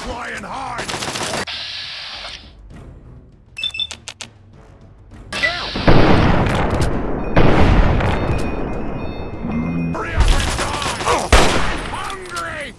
Try and hide! Hurry up and die! I'm hungry!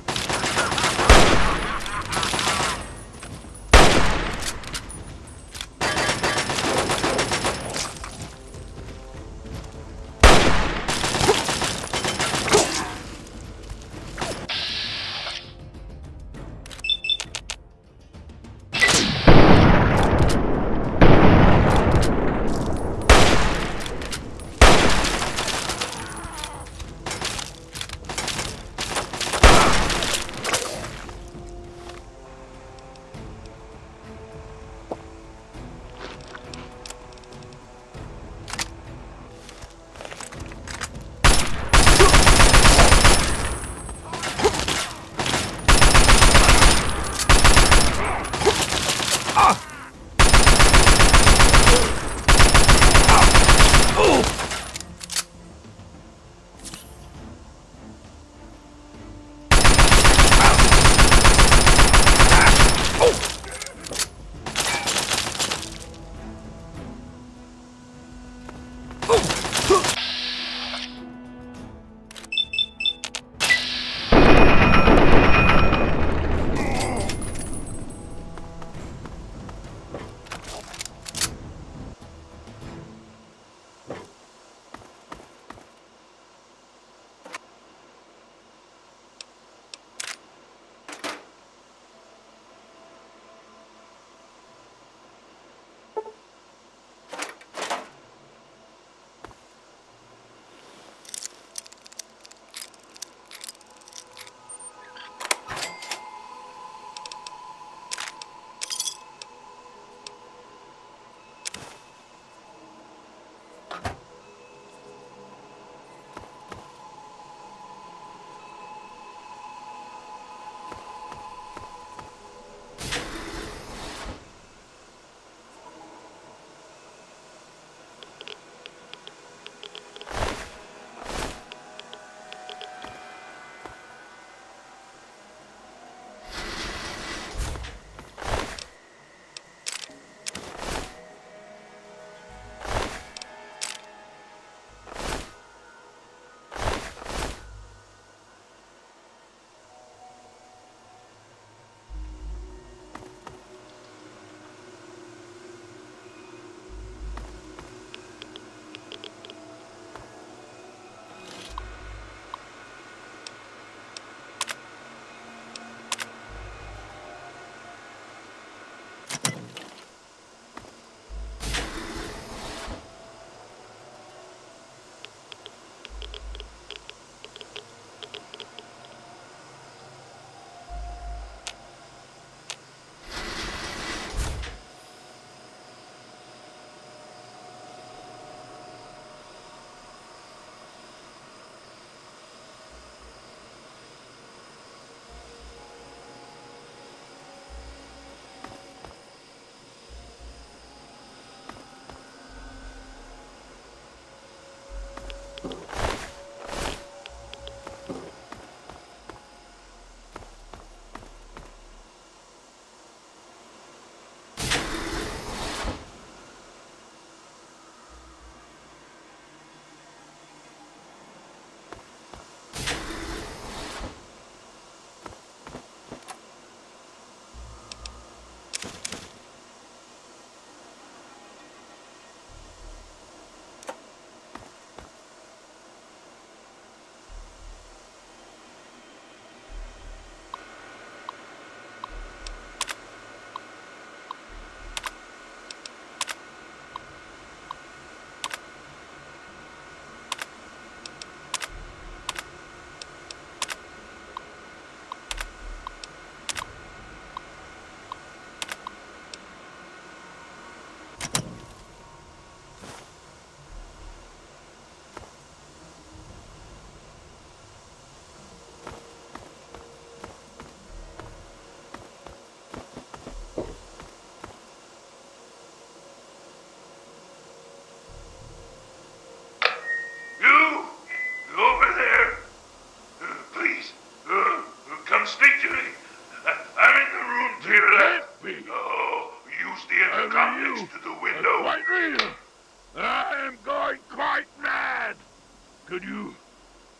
Could you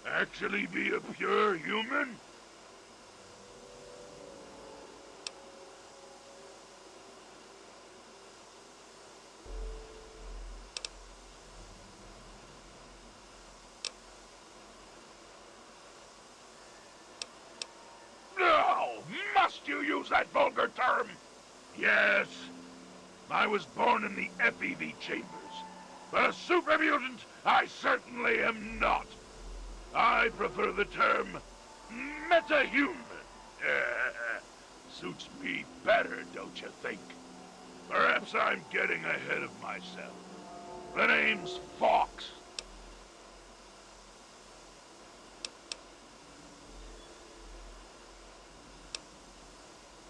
actually be a pure human? No! Must you use that vulgar term? Yes. I was born in the EP3 chambers. But a super mutant, I certainly am not. I prefer the term metahuman. Suits me better, don't you think? Perhaps I'm getting ahead of myself. The name's Fox.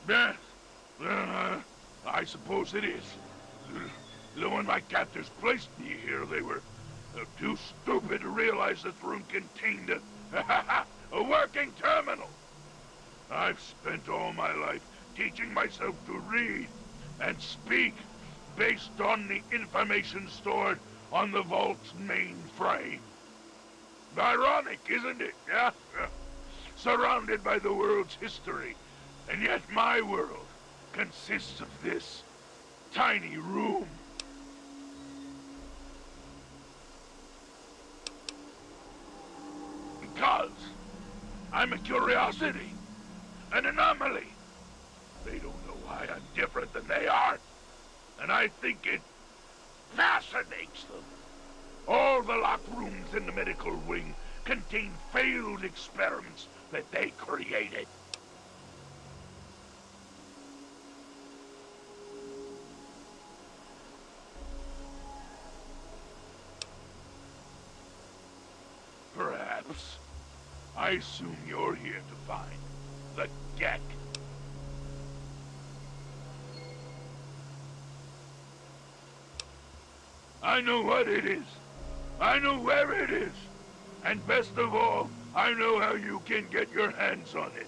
Yes, I suppose it is. When my captors placed me here, they were too stupid to realize this room contained a working terminal. I've spent all my life teaching myself to read and speak based on the information stored on the vault's mainframe. Ironic, isn't it? Yeah? Surrounded by the world's history, and yet my world consists of this tiny room. Because I'm a curiosity, an anomaly. They don't know why I'm different than they are, and I think it fascinates them. All the locked rooms in the medical wing contain failed experiments that they created. Perhaps. I assume you're here to find the Gek. I know what it is. I know where it is. And best of all, I know how you can get your hands on it.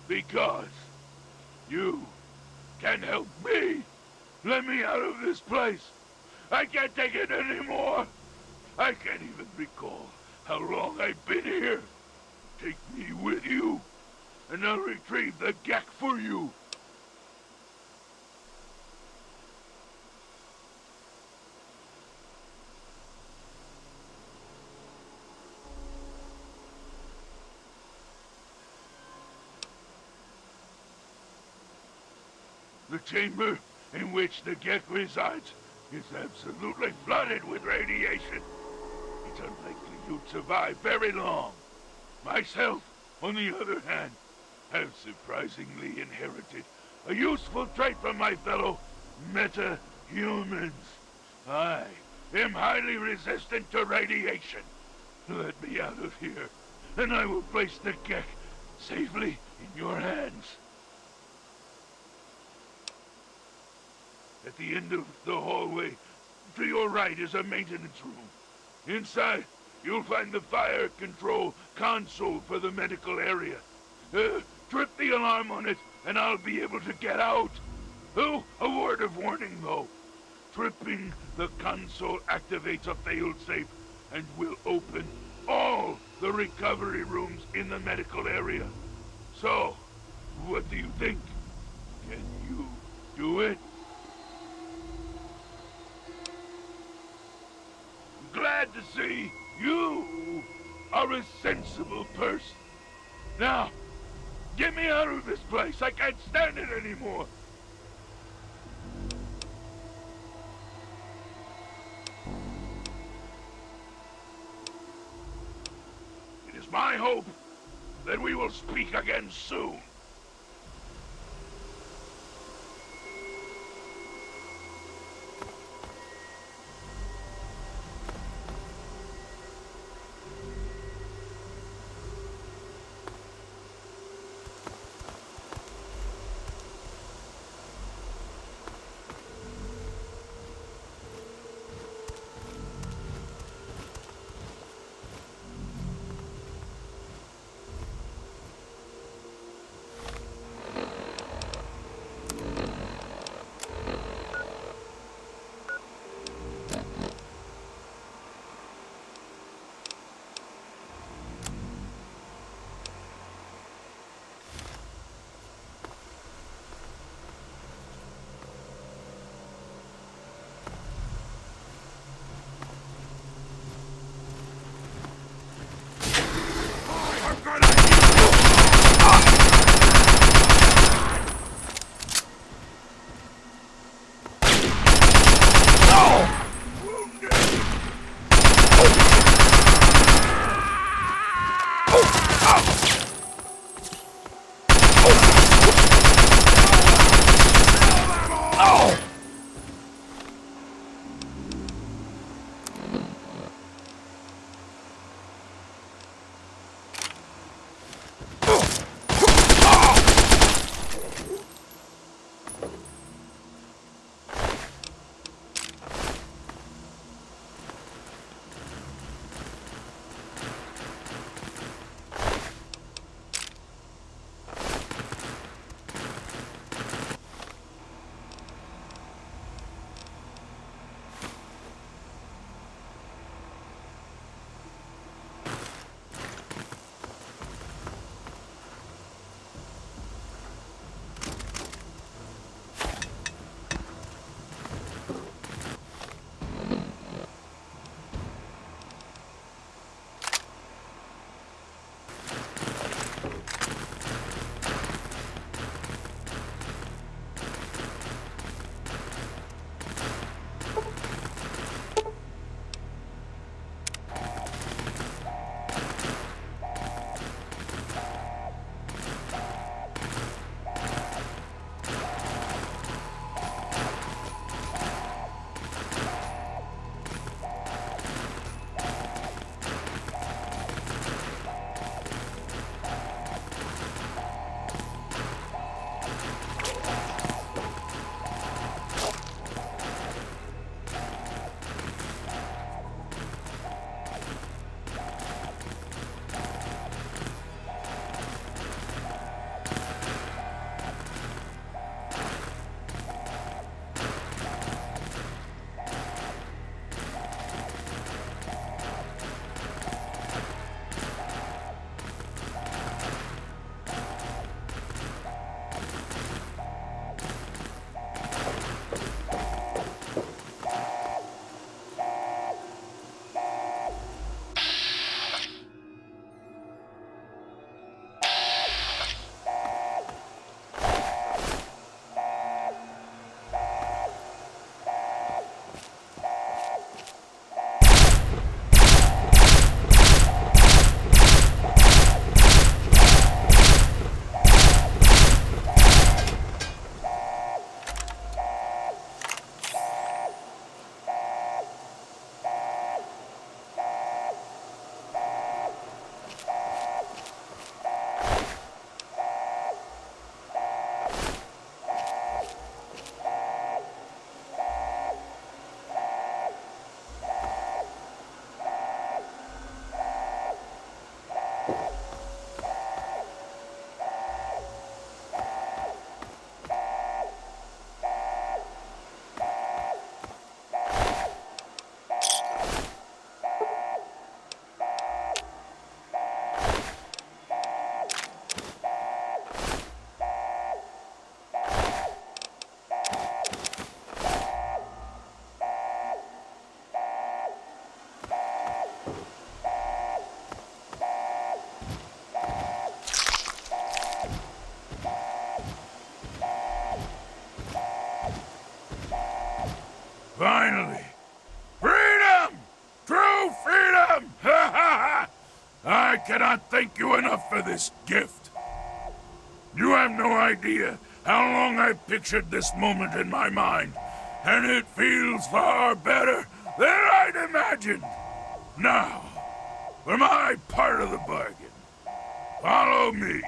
Because you can help me. Let me out of this place. I can't take it anymore. I can't even recall how long I've been here. Take me with you, and I'll retrieve the Gek for you. The chamber in which the Gek resides is absolutely flooded with radiation. It's unlikely you'd survive very long. Myself, on the other hand, have surprisingly inherited a useful trait from my fellow meta-humans. I am highly resistant to radiation. Let me out of here, and I will place the Gek safely in your hands. At the end of the hallway, to your right is a maintenance room. Inside, you'll find the fire control console for the medical area. Trip the alarm on it, and I'll be able to get out. Oh, a word of warning, though. Tripping the console activates a failsafe and will open all the recovery rooms in the medical area. So, what do you think? Can you do it? Glad to see you are a sensible person. Now, get me out of this place. I can't stand it anymore. It is my hope that we will speak again soon. Finally! Freedom! True freedom! Ha ha ha! I cannot thank you enough for this gift. You have no idea how long I've pictured this moment in my mind, and it feels far better than I'd imagined. Now, for my part of the bargain, follow me.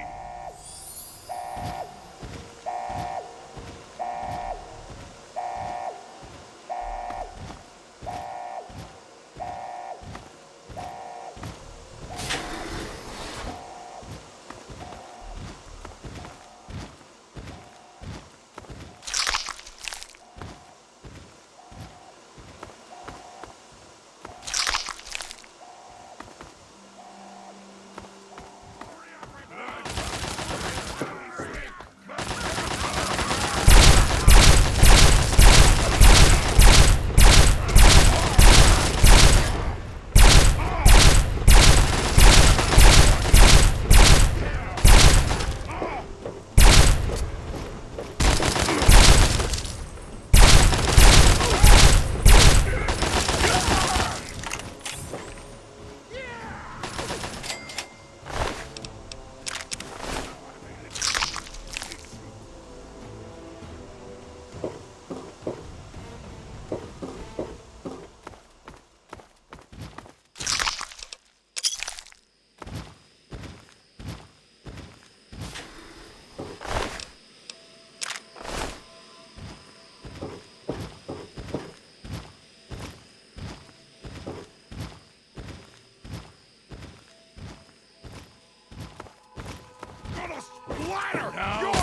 Splatter! Now. You're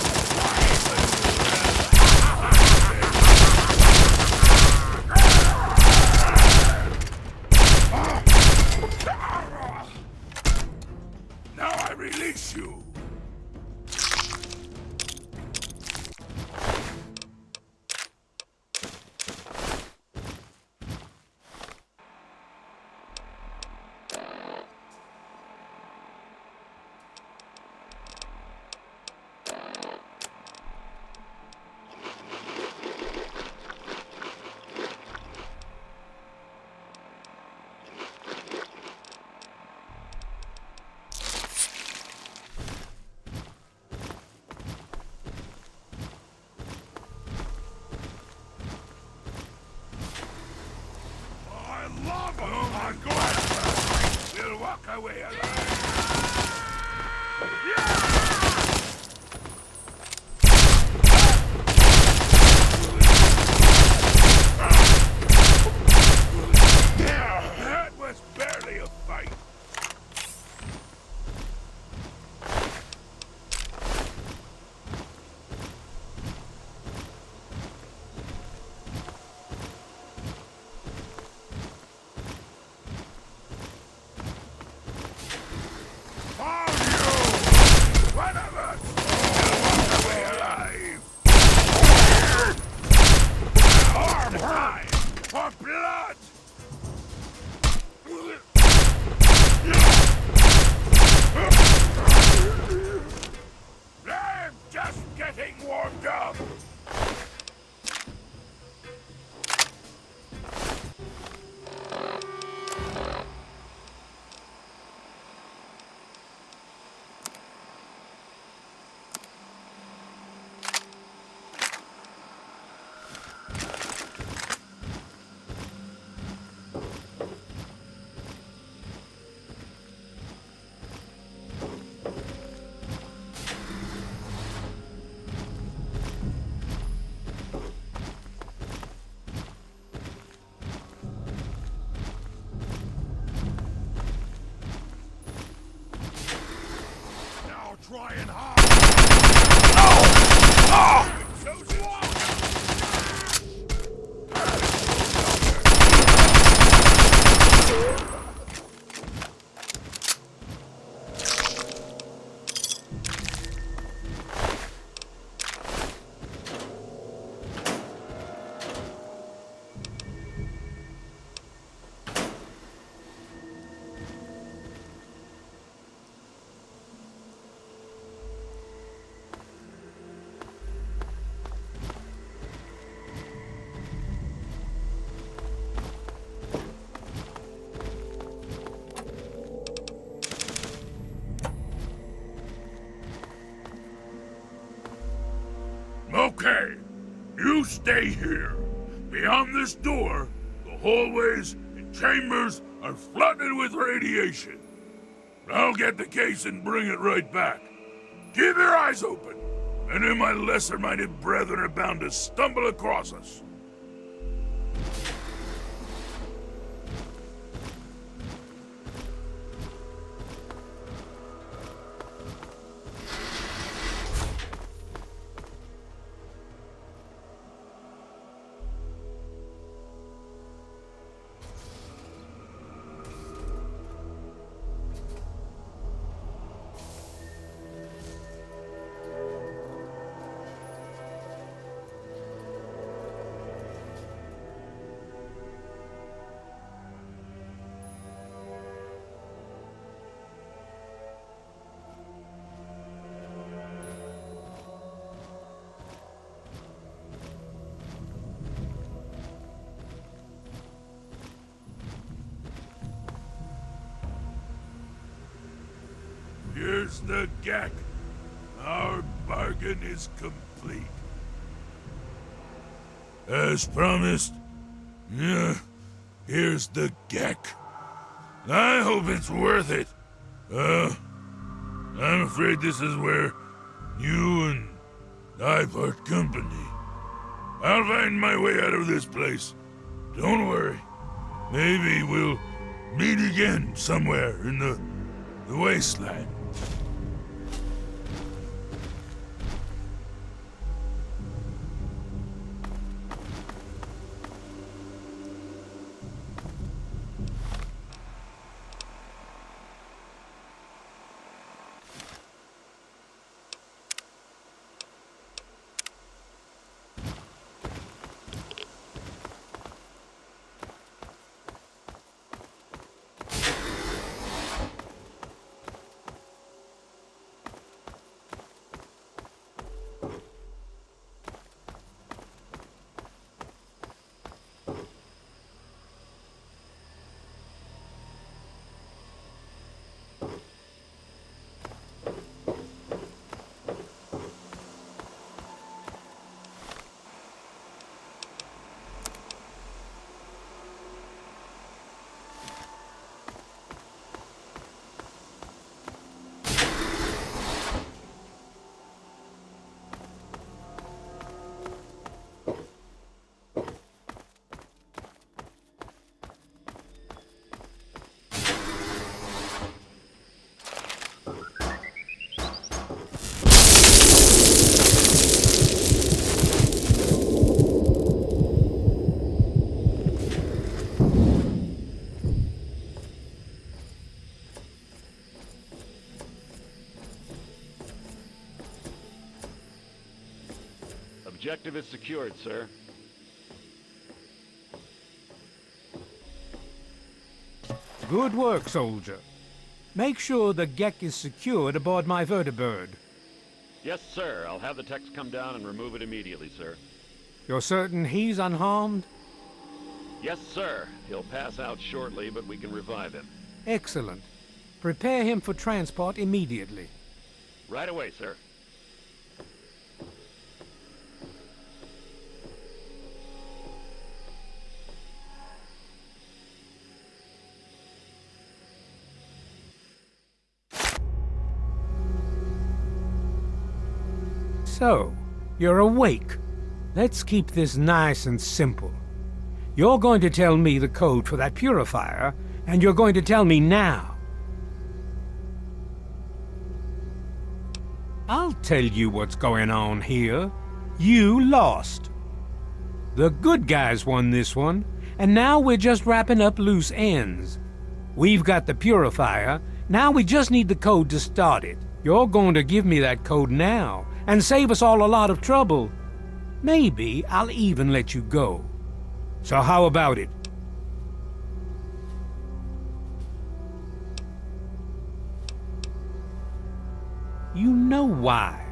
Now I release you. love them! Oh my I'm God! We'll walk away alive. That was barely a fight. Okay, you stay here. Beyond this door, the hallways and chambers are flooded with radiation. I'll get the case and bring it right back. Keep your eyes open. Any of my lesser-minded brethren are bound to stumble across us. Here's the GAC. Our bargain is complete. As promised, yeah, here's the GAC. I hope it's worth it. I'm afraid this is where you and I part company. I'll find my way out of this place. Don't worry. Maybe we'll meet again somewhere in the wasteland. Objective is secured, sir. Good work, soldier. Make sure the GEC is secured aboard my vertibird. Yes, sir. I'll have the techs come down and remove it immediately, sir. You're certain he's unharmed? Yes, sir. He'll pass out shortly, but we can revive him. Excellent. Prepare him for transport immediately. Right away, sir. So, you're awake. Let's keep this nice and simple. You're going to tell me the code for that purifier, and you're going to tell me now. I'll tell you what's going on here. You lost. The good guys won this one, and now we're just wrapping up loose ends. We've got the purifier, now we just need the code to start it. You're going to give me that code now, and save us all a lot of trouble. Maybe I'll even let you go. So how about it? You know why.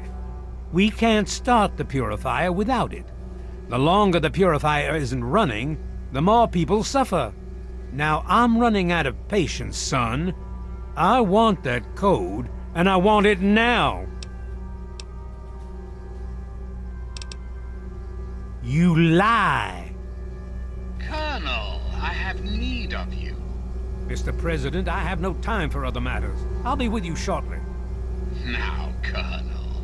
We can't start the purifier without it. The longer the purifier isn't running, the more people suffer. Now I'm running out of patience, son. I want that code, and I want it now. You lie. Colonel, I have need of you. Mr. President, I have no time for other matters. I'll be with you shortly. Now, Colonel.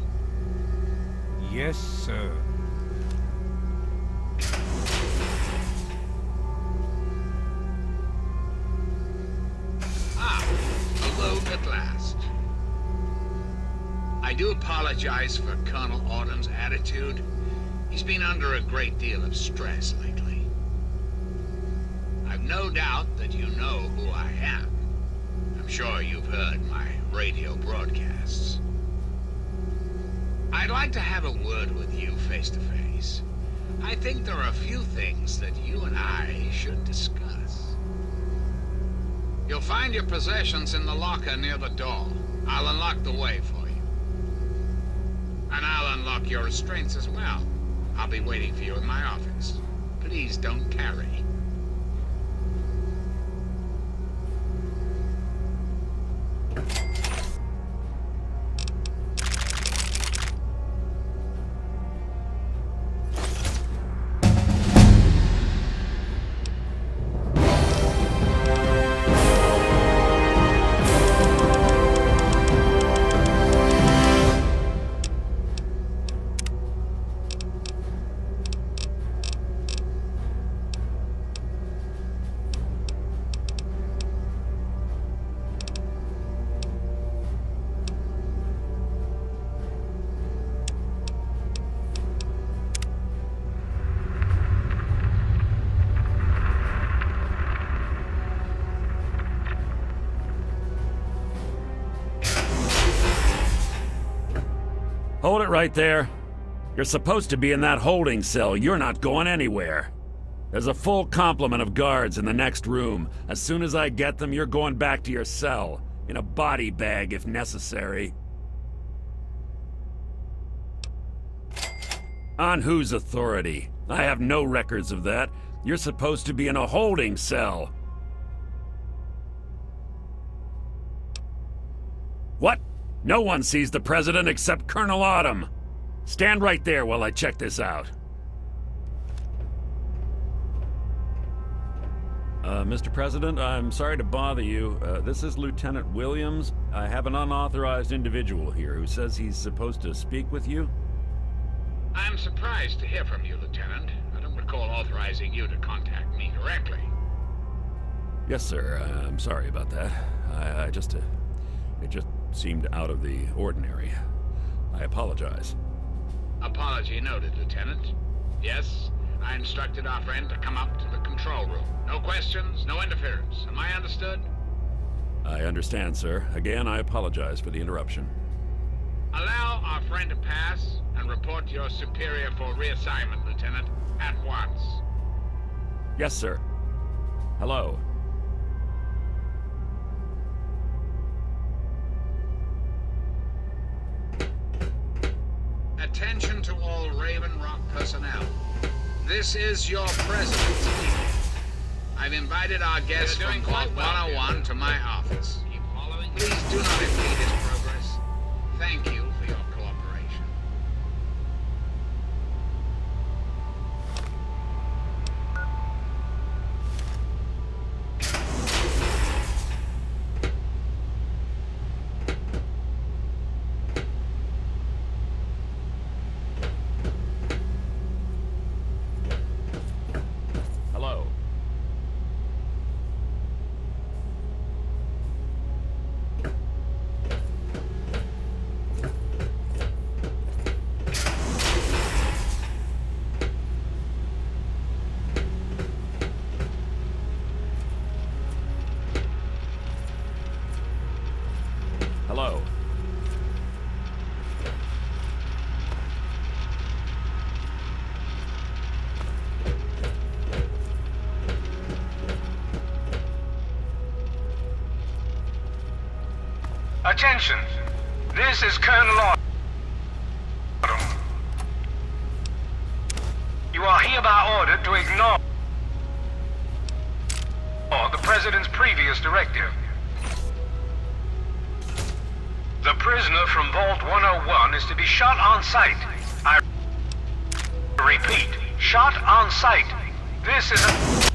Yes, sir. Alone at last. I do apologize for Colonel Autumn's attitude. He's been under a great deal of stress lately. I've no doubt that you know who I am. I'm sure you've heard my radio broadcasts. I'd like to have a word with you face to face. I think there are a few things that you and I should discuss. You'll find your possessions in the locker near the door. I'll unlock the way for you. And I'll unlock your restraints as well. I'll be waiting for you in my office. Please don't tarry. Hold it right there. You're supposed to be in that holding cell. You're not going anywhere. There's a full complement of guards in the next room. As soon as I get them, you're going back to your cell. In a body bag, if necessary. On whose authority? I have no records of that. You're supposed to be in a holding cell. What? No one sees the President except Colonel Autumn. Stand right there while I check this out. Mr. President, I'm sorry to bother you. This is Lieutenant Williams. I have an unauthorized individual here who says he's supposed to speak with you. I'm surprised to hear from you, Lieutenant. I don't recall authorizing you to contact me directly. Yes, sir. I'm sorry about that. It just seemed out of the ordinary. I apologize. Apology noted, Lieutenant. Yes, I instructed our friend to come up to the control room. No questions, no interference. Am I understood? I understand, sir. Again, I apologize for the interruption. Allow our friend to pass and report to your superior for reassignment, Lieutenant, at once. Yes, sir. Hello. Attention to all Raven Rock personnel. This is your president speaking. I've invited our guest from Vault 101 to my office. Please do not impede his progress. Thank you for your cooperation. Hello. Hello. Attention! This is Colonel Autumn. You are hereby ordered to ignore the President's previous directive. The prisoner from Vault 101 is to be shot on sight. I repeat, Shot on sight. This is a...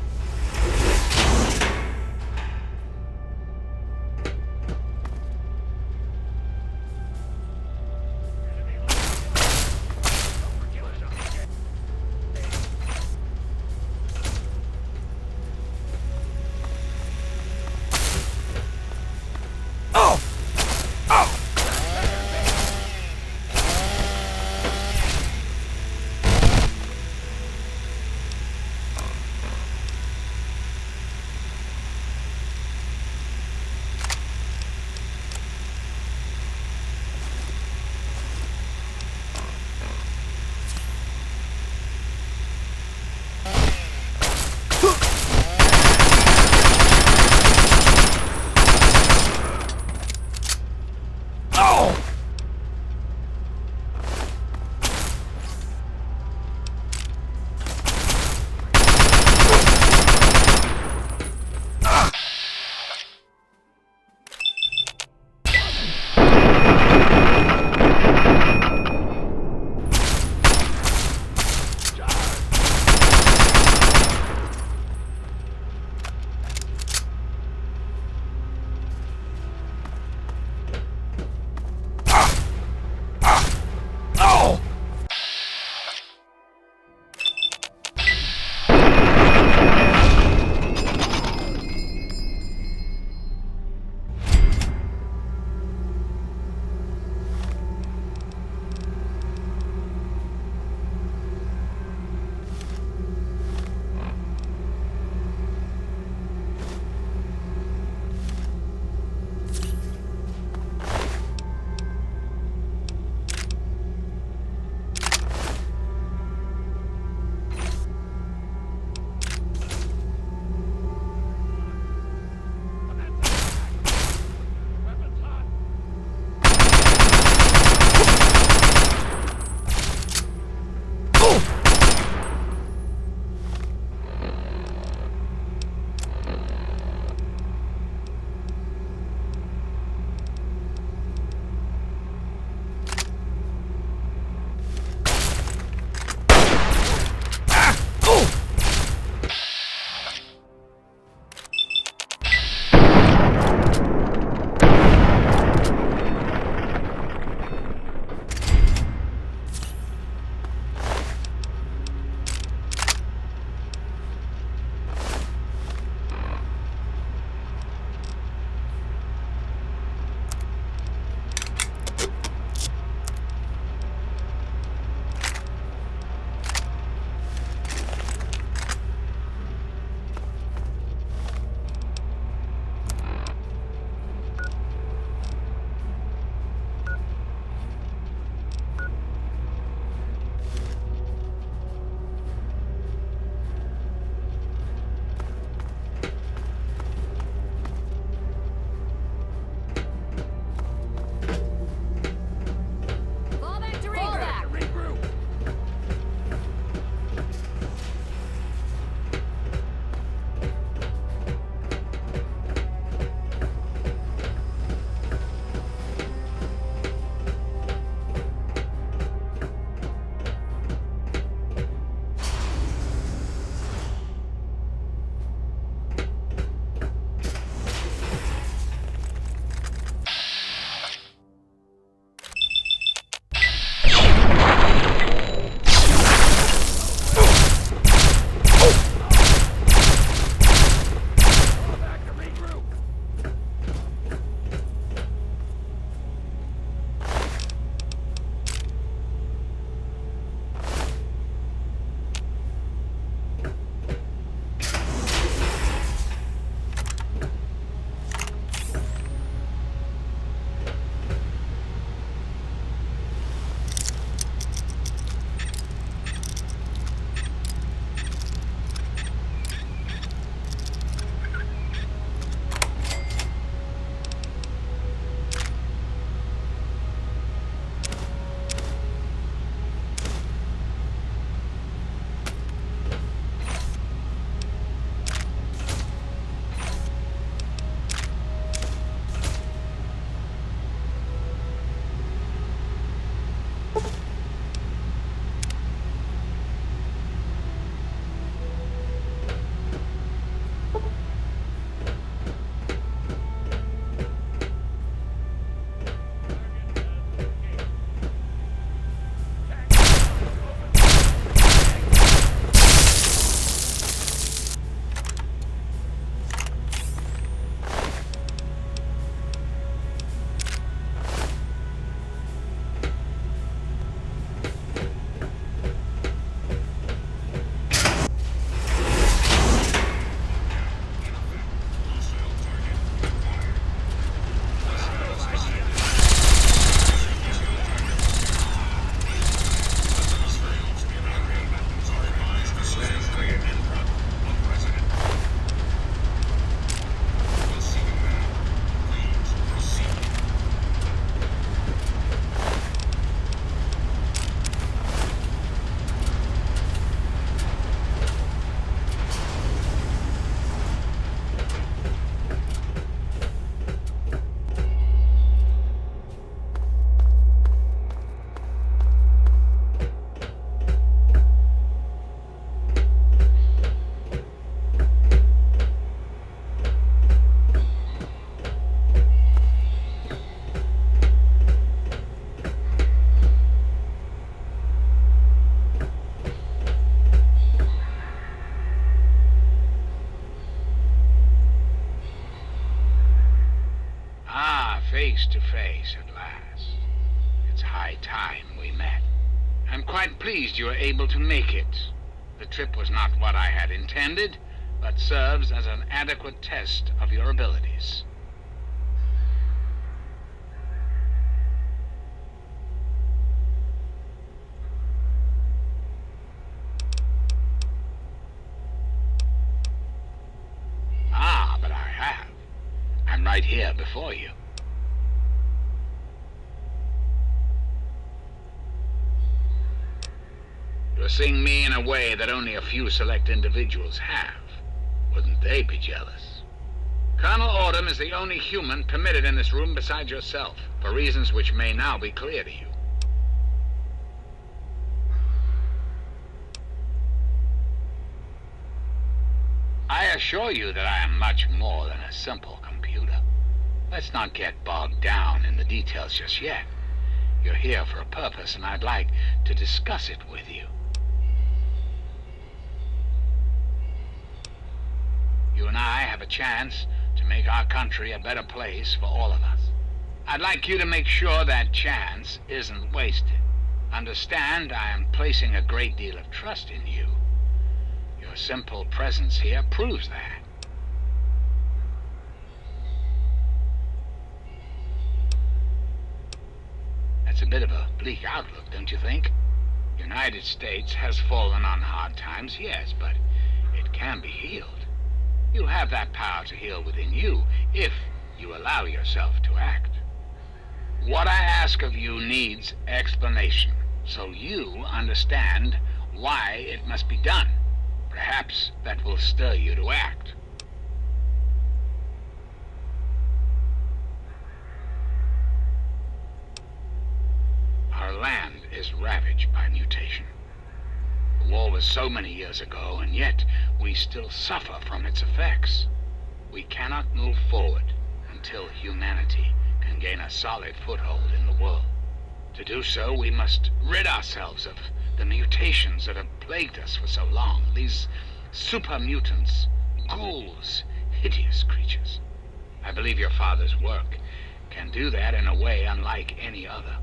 face to face at last. It's high time we met. I'm quite pleased you were able to make it. The trip was not what I had intended, but serves as an adequate test of your abilities. Ah, but I have. I'm right here before you. You're seeing me in a way that only a few select individuals have. Wouldn't they be jealous? Colonel Autumn is the only human permitted in this room besides yourself, for reasons which may now be clear to you. I assure you that I am much more than a simple computer. Let's not get bogged down in the details just yet. You're here for a purpose, and I'd like to discuss it with you. You and I have a chance to make our country a better place for all of us. I'd like you to make sure that chance isn't wasted. Understand, I am placing a great deal of trust in you. Your simple presence here proves that. That's a bit of a bleak outlook, don't you think? The United States has fallen on hard times, yes, but it can be healed. You have that power to heal within you, if you allow yourself to act. What I ask of you needs explanation, so you understand why it must be done. Perhaps that will stir you to act. Our land is ravaged by mutation. The war was so many years ago, and yet we still suffer from its effects. We cannot move forward until humanity can gain a solid foothold in the world. To do so, we must rid ourselves of the mutations that have plagued us for so long. These super mutants, ghouls, hideous creatures. I believe your father's work can do that in a way unlike any other.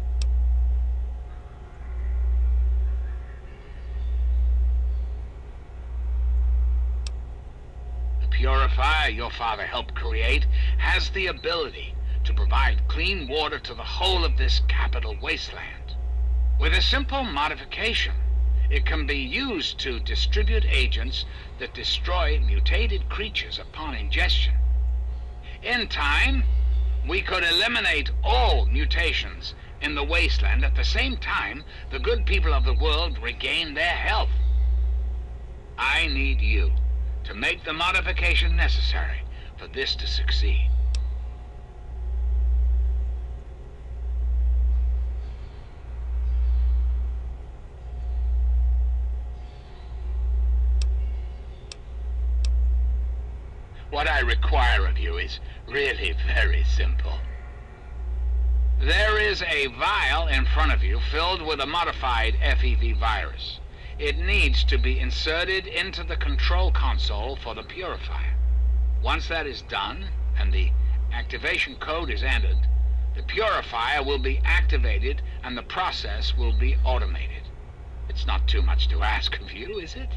Purifier your father helped create has the ability to provide clean water to the whole of this capital wasteland. With a simple modification, it can be used to distribute agents that destroy mutated creatures upon ingestion. In time, we could eliminate all mutations in the wasteland. At the same time, the good people of the world regain their health. I need you to make the modification necessary for this to succeed. What I require of you is really very simple. There is a vial in front of you filled with a modified FEV virus. It needs to be inserted into the control console for the purifier. Once that is done, and the activation code is entered, the purifier will be activated and the process will be automated. It's not too much to ask of you, is it?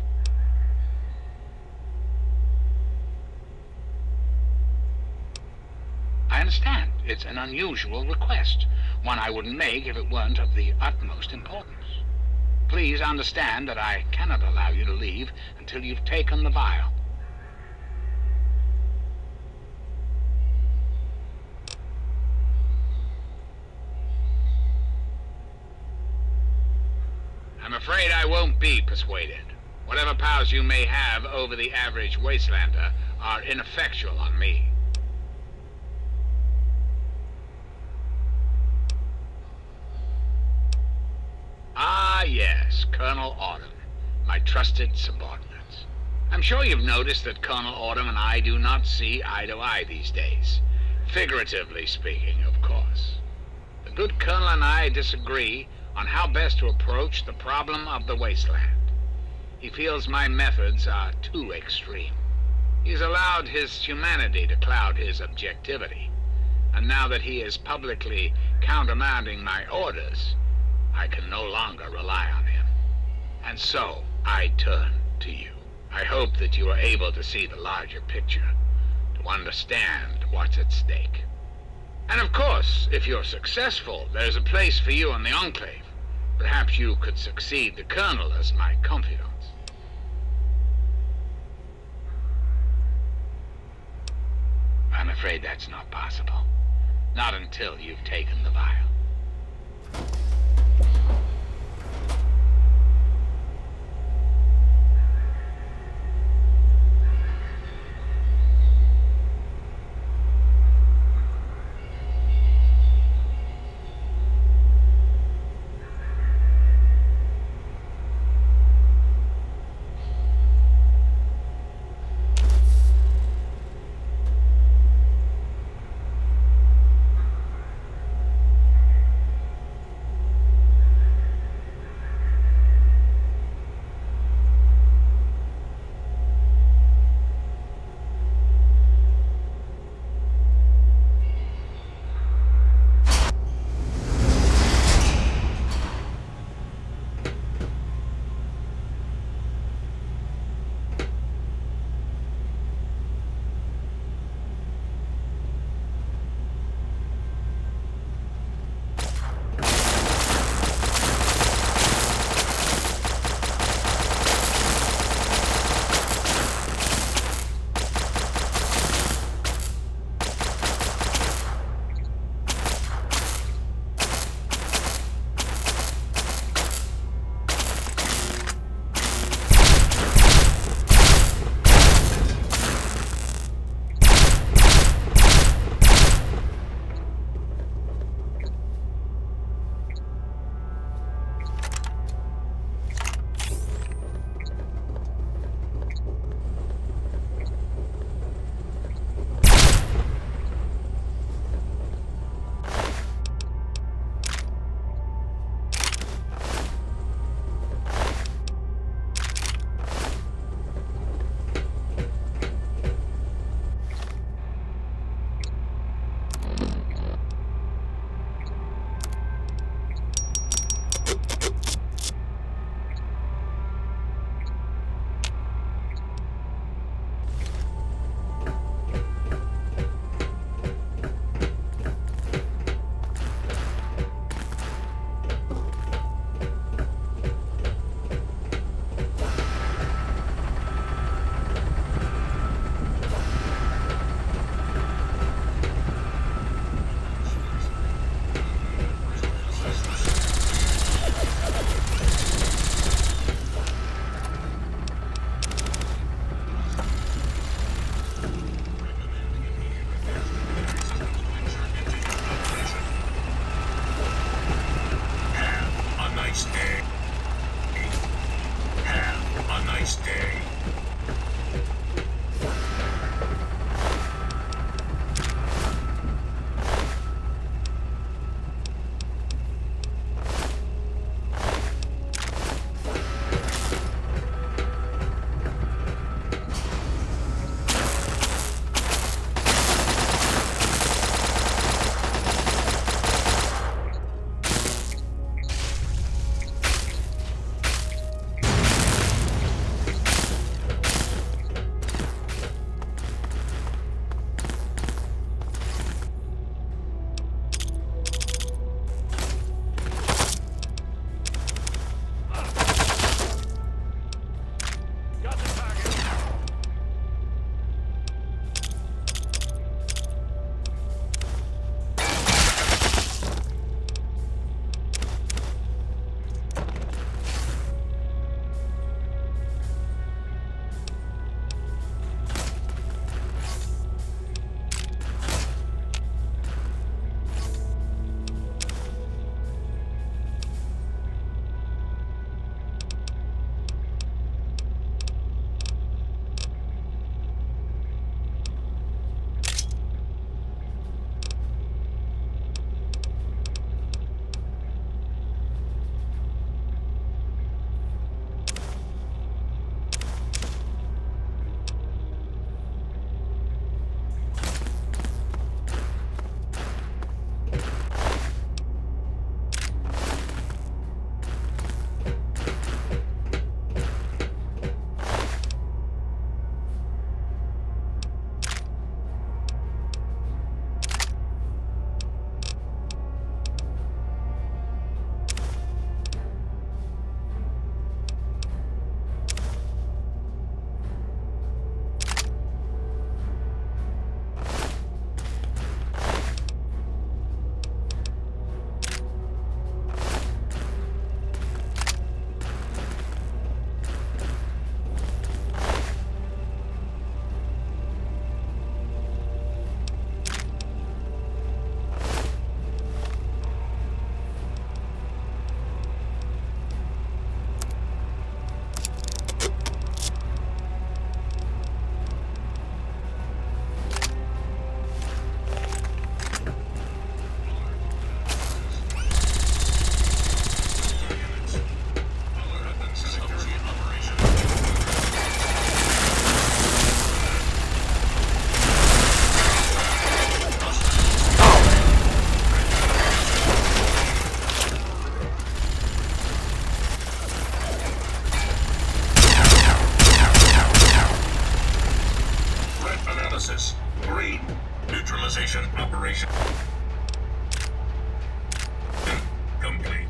I understand. It's an unusual request, one I wouldn't make if it weren't of the utmost importance. Please understand that I cannot allow you to leave until you've taken the vial. I'm afraid I won't be persuaded. Whatever powers you may have over the average wastelander are ineffectual on me. Ah, yes, Colonel Autumn, my trusted subordinates. I'm sure you've noticed that Colonel Autumn and I do not see eye to eye these days. Figuratively speaking, of course. The good Colonel and I disagree on how best to approach the problem of the wasteland. He feels my methods are too extreme. He's allowed his humanity to cloud his objectivity. And now that he is publicly countermanding my orders, I can no longer rely on him. And so, I turn to you. I hope that you are able to see the larger picture, to understand what's at stake. And of course, if you're successful, there's a place for you in the Enclave. Perhaps you could succeed the Colonel as my confidant. I'm afraid that's not possible. Not until you've taken the vial. Operation complete.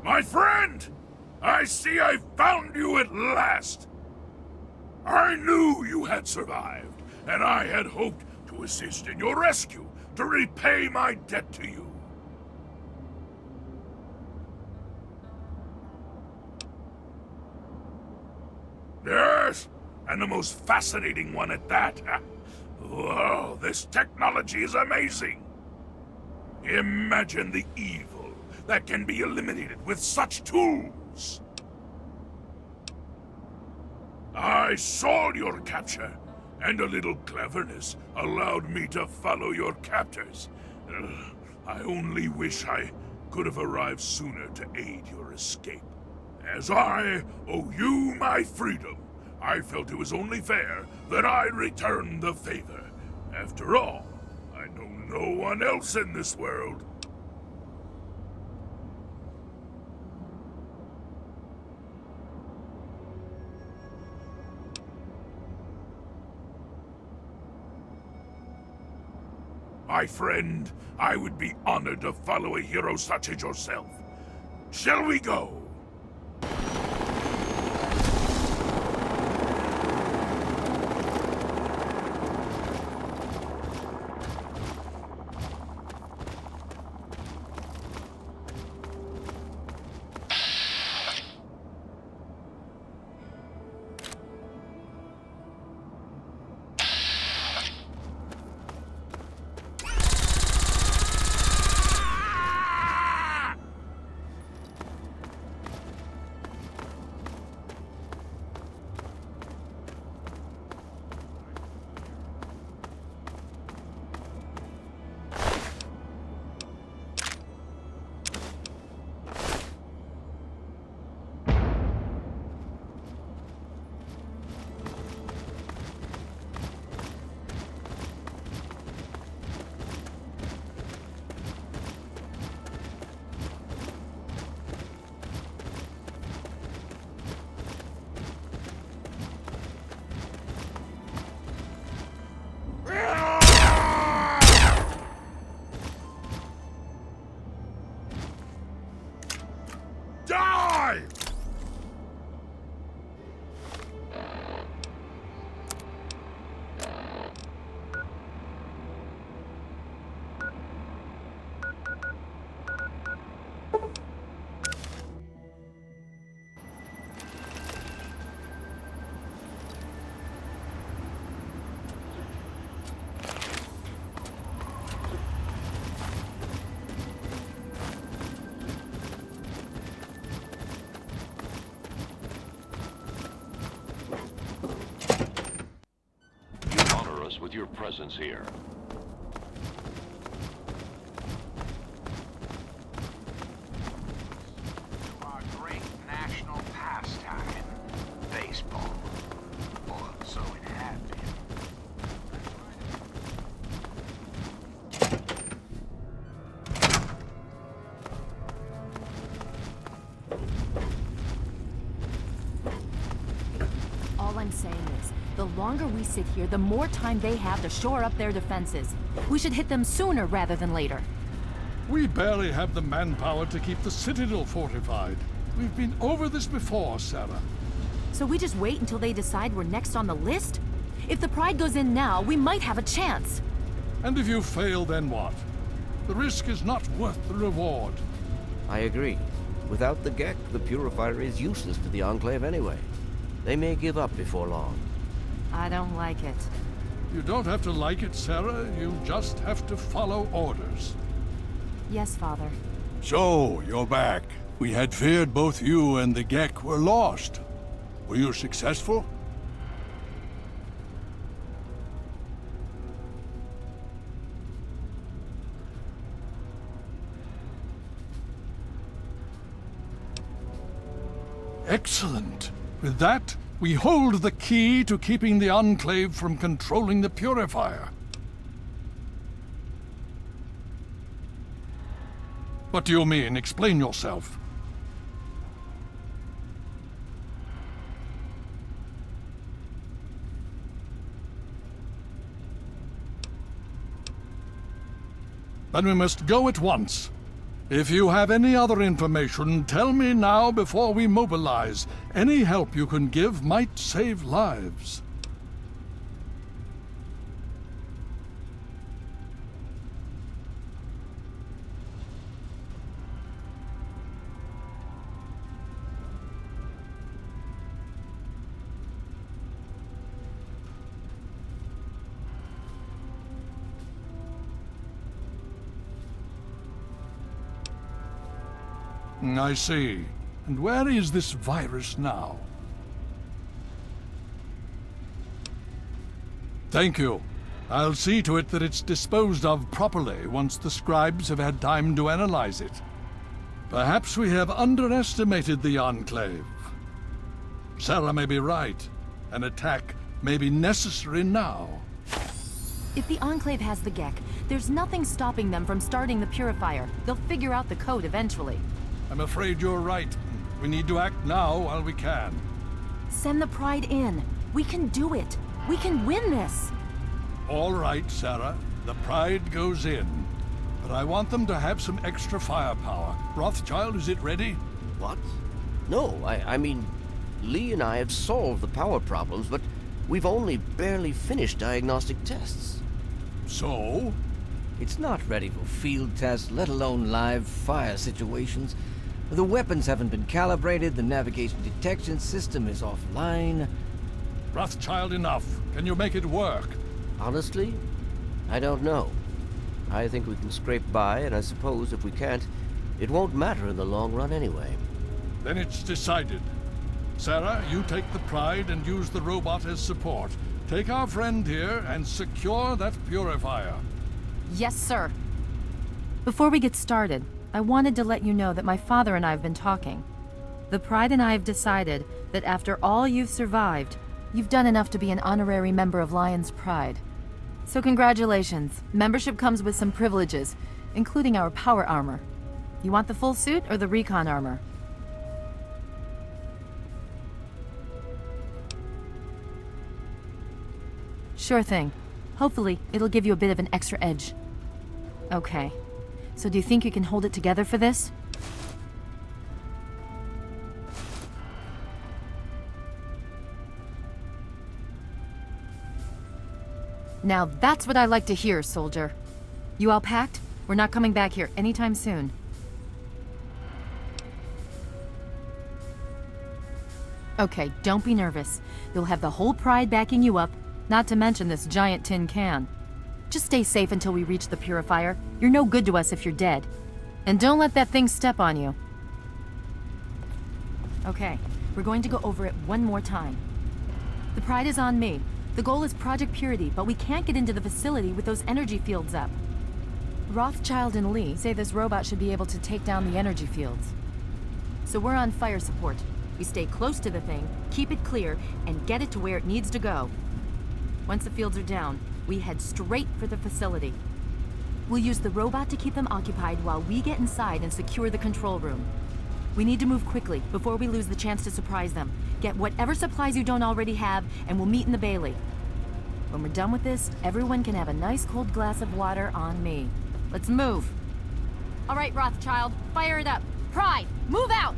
My friend! I see I found you at last! I knew you had survived, and I had hoped to assist in your rescue, to repay my debt to you. Yes, and the most fascinating one at that. Whoa, this technology is amazing! Imagine the evil that can be eliminated with such tools! I saw your capture, and a little cleverness allowed me to follow your captors. I only wish I could have arrived sooner to aid your escape. As I owe you my freedom, I felt it was only fair that I return the favor. After all, I know no one else in this world. My friend, I would be honored to follow a hero such as yourself. Shall we go? Die! With your presence here. Our great national pastime, baseball. Or so it had been. All I'm saying is, the longer we sit here, the more time they have to shore up their defenses. We should hit them sooner rather than later. We barely have the manpower to keep the Citadel fortified. We've been over this before, Sarah. So we just wait until they decide we're next on the list? If the Pride goes in now, we might have a chance. And if you fail, then what? The risk is not worth the reward. I agree. Without the Gek, the Purifier is useless to the Enclave anyway. They may give up before long. I don't like it. You don't have to like it, Sarah. You just have to follow orders. Yes, Father. So, you're back. We had feared both you and the Gek were lost. Were you successful? Excellent. With that, we hold the key to keeping the Enclave from controlling the Purifier. What do you mean? Explain yourself. Then we must go at once. If you have any other information, tell me now before we mobilize. Any help you can give might save lives. I see. And where is this virus now? Thank you. I'll see to it that it's disposed of properly once the scribes have had time to analyze it. Perhaps we have underestimated the Enclave. Sarah may be right. An attack may be necessary now. If the Enclave has the Gek, there's nothing stopping them from starting the Purifier. They'll figure out the code eventually. I'm afraid you're right. We need to act now while we can. Send the Pride in. We can do it. We can win this. All right, Sarah. The Pride goes in. But I want them to have some extra firepower. Rothschild, is it ready? What? No, I mean, Lee and I have solved the power problems, but we've only barely finished diagnostic tests. So? It's not ready for field tests, let alone live fire situations. The weapons haven't been calibrated, the navigation detection system is offline. Rothschild, enough. Can you make it work? Honestly, I don't know. I think we can scrape by, and I suppose if we can't, it won't matter in the long run anyway. Then it's decided. Sarah, you take the Pride and use the robot as support. Take our friend here and secure that Purifier. Yes, sir. Before we get started, I wanted to let you know that my father and I have been talking. The Pride and I have decided that after all you've survived, you've done enough to be an honorary member of Lion's Pride. So congratulations. Membership comes with some privileges, including our power armor. You want the full suit or the recon armor? Sure thing. Hopefully, it'll give you a bit of an extra edge. Okay. So do you think you can hold it together for this? Now that's what I like to hear, soldier. You all packed? We're not coming back here anytime soon. Okay, don't be nervous. You'll have the whole Pride backing you up, not to mention this giant tin can. Just stay safe until we reach the purifier. You're no good to us if you're dead. And don't let that thing step on you. Okay, we're going to go over it one more time. The Pride is on me. The goal is Project Purity, but we can't get into the facility with those energy fields up. Rothschild and Lee say this robot should be able to take down the energy fields. So we're on fire support. We stay close to the thing, keep it clear, and get it to where it needs to go. Once the fields are down, we head straight for the facility. We'll use the robot to keep them occupied while we get inside and secure the control room. We need to move quickly before we lose the chance to surprise them. Get whatever supplies you don't already have, and we'll meet in the Bailey. When we're done with this, everyone can have a nice cold glass of water on me. Let's move. All right, Rothschild, fire it up. Pride, move out!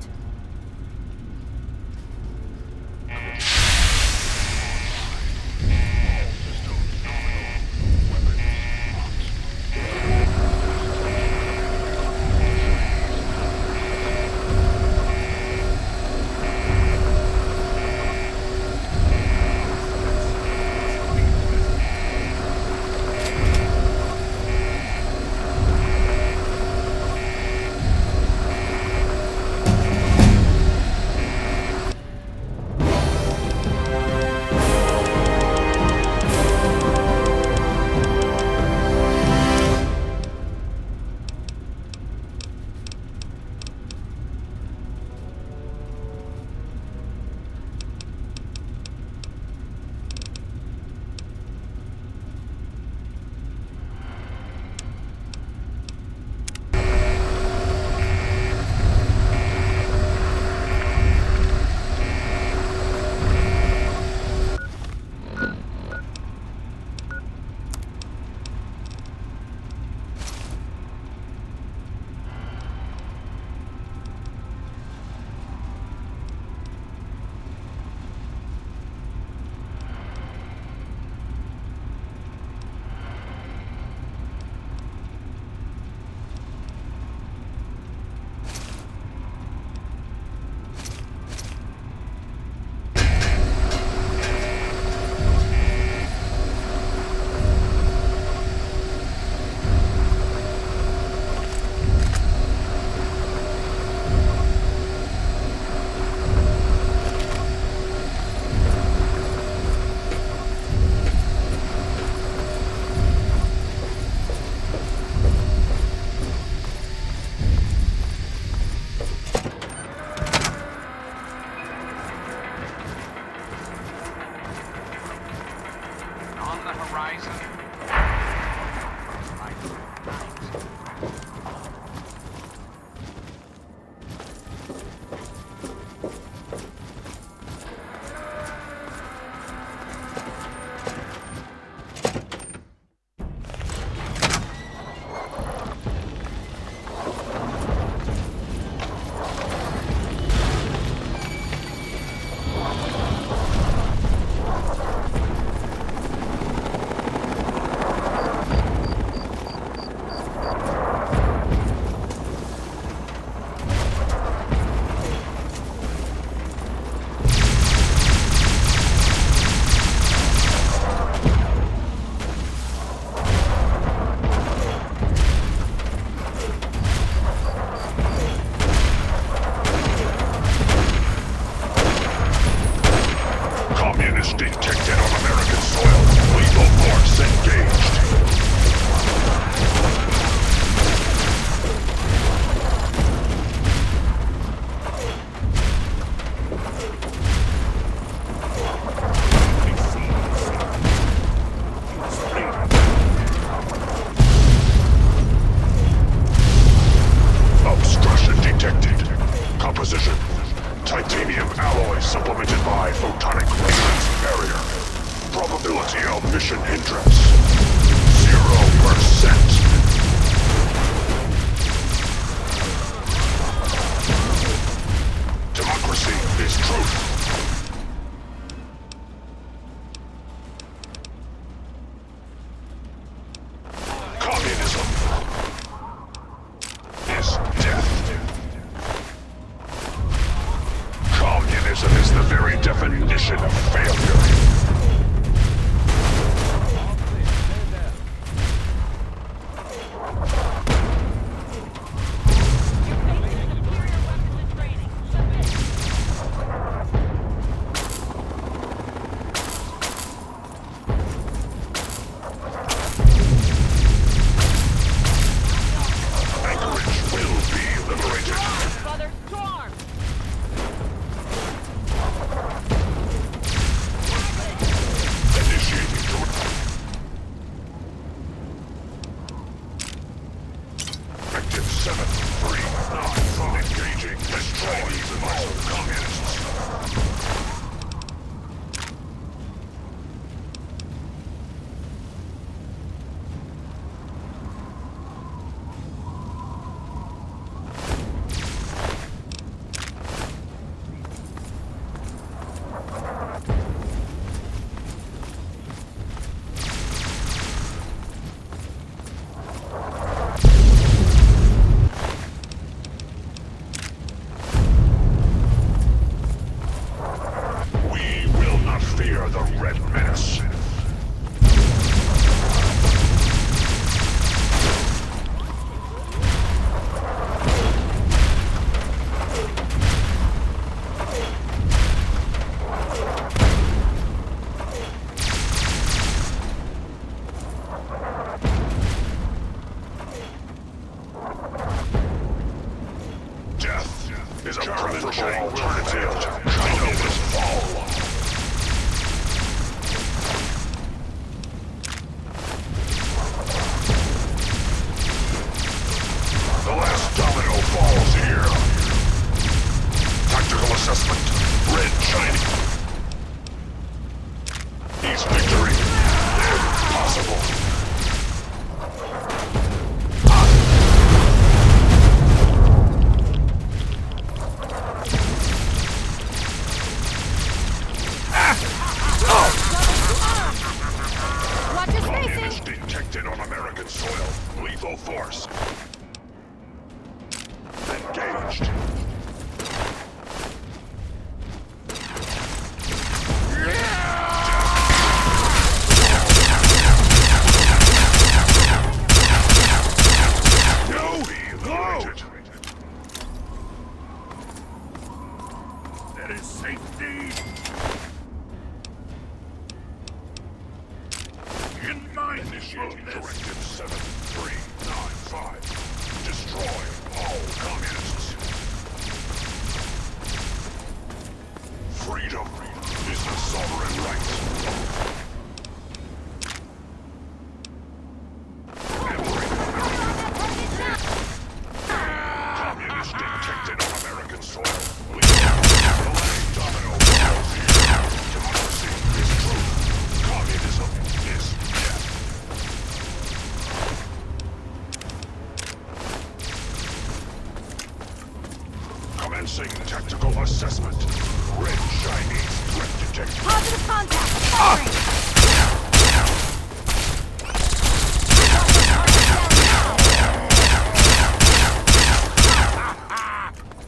very definition of failure. Is a preferable alternative to China's fall. The last domino falls here. Tactical assessment. Red shining. East victory. Impossible. Detected on American soil. Lethal force. Engaged. No! That is safety. In my initiating Directive 7395. Destroy all communists. Freedom is the sovereign right. Communist detected on American soil. The last domino falls here. Democracy is truth. Communism is death. Commencing tactical assessment. Red shiny threat detected. Positive contact! Firing!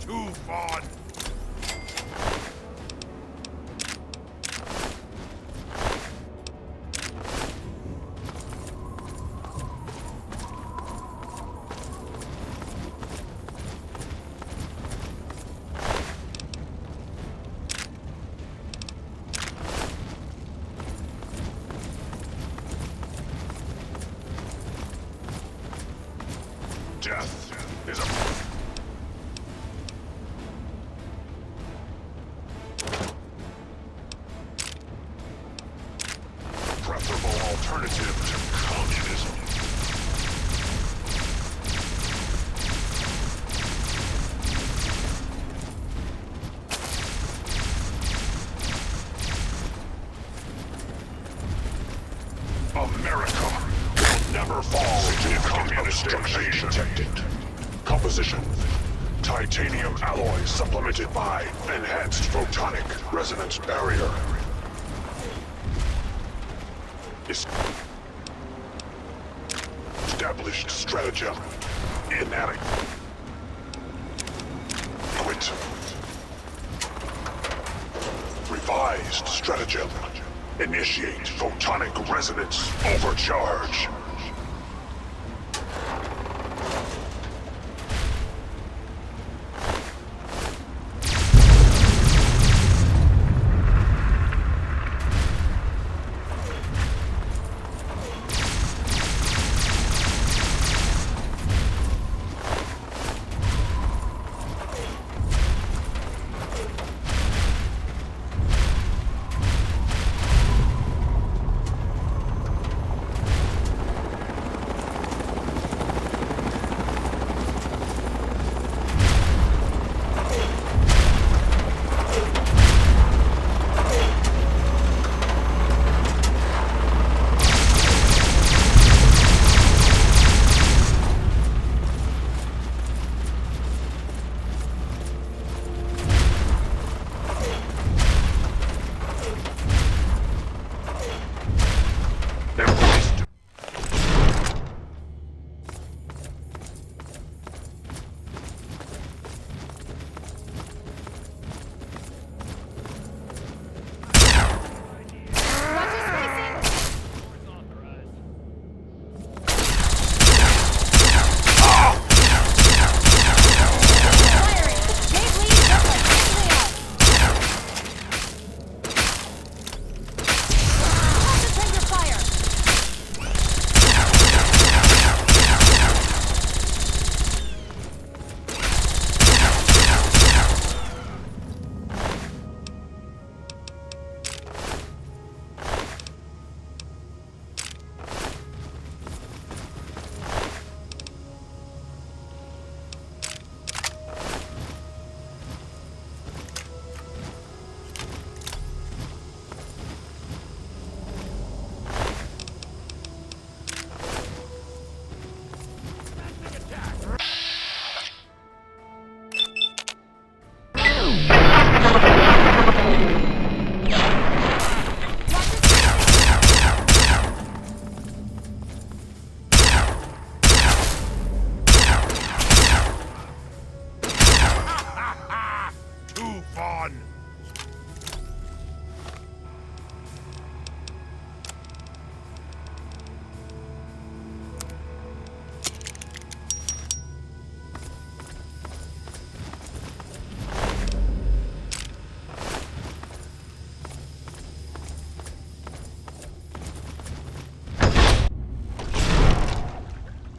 Too fun. Death is a... preferable alternative to communism. America will never fall into communist invasion. Detected. Composition. Titanium alloy supplemented by enhanced photonic resonance barrier. Established stratagem. Inadequate. Revised stratagem. Initiate photonic resonance overcharge.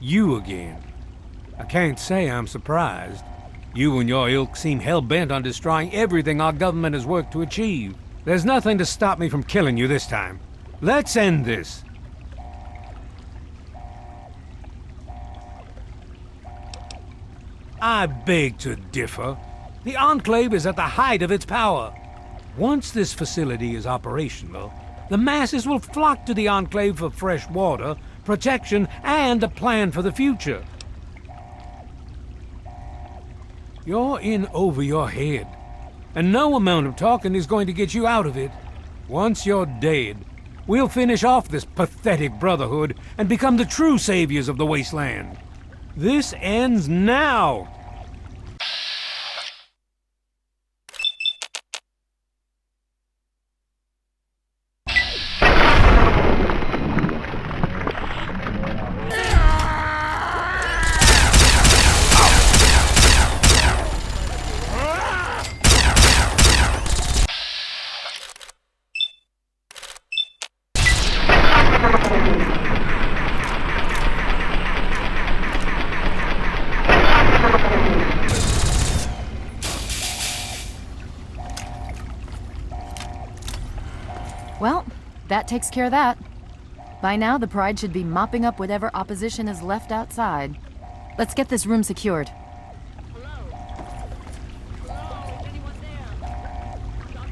You again. I can't say I'm surprised. You and your ilk seem hell-bent on destroying everything our government has worked to achieve. There's nothing to stop me from killing you this time. Let's end this. I beg to differ. The Enclave is at the height of its power. Once this facility is operational, the masses will flock to the Enclave for fresh water, protection, and a plan for the future. You're in over your head, and no amount of talking is going to get you out of it. Once you're dead, we'll finish off this pathetic brotherhood and become the true saviors of the wasteland. This ends now! Well, that takes care of that. By now, the Pride should be mopping up whatever opposition is left outside. Let's get this room secured.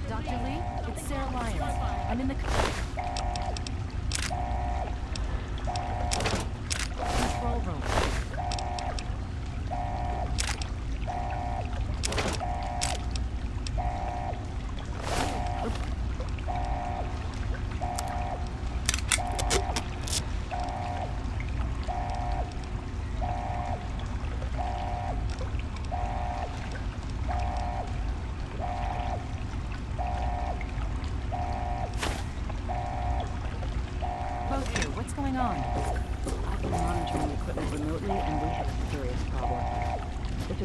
Dr. Lee, it's Sarah Lyons. I'm in the control room.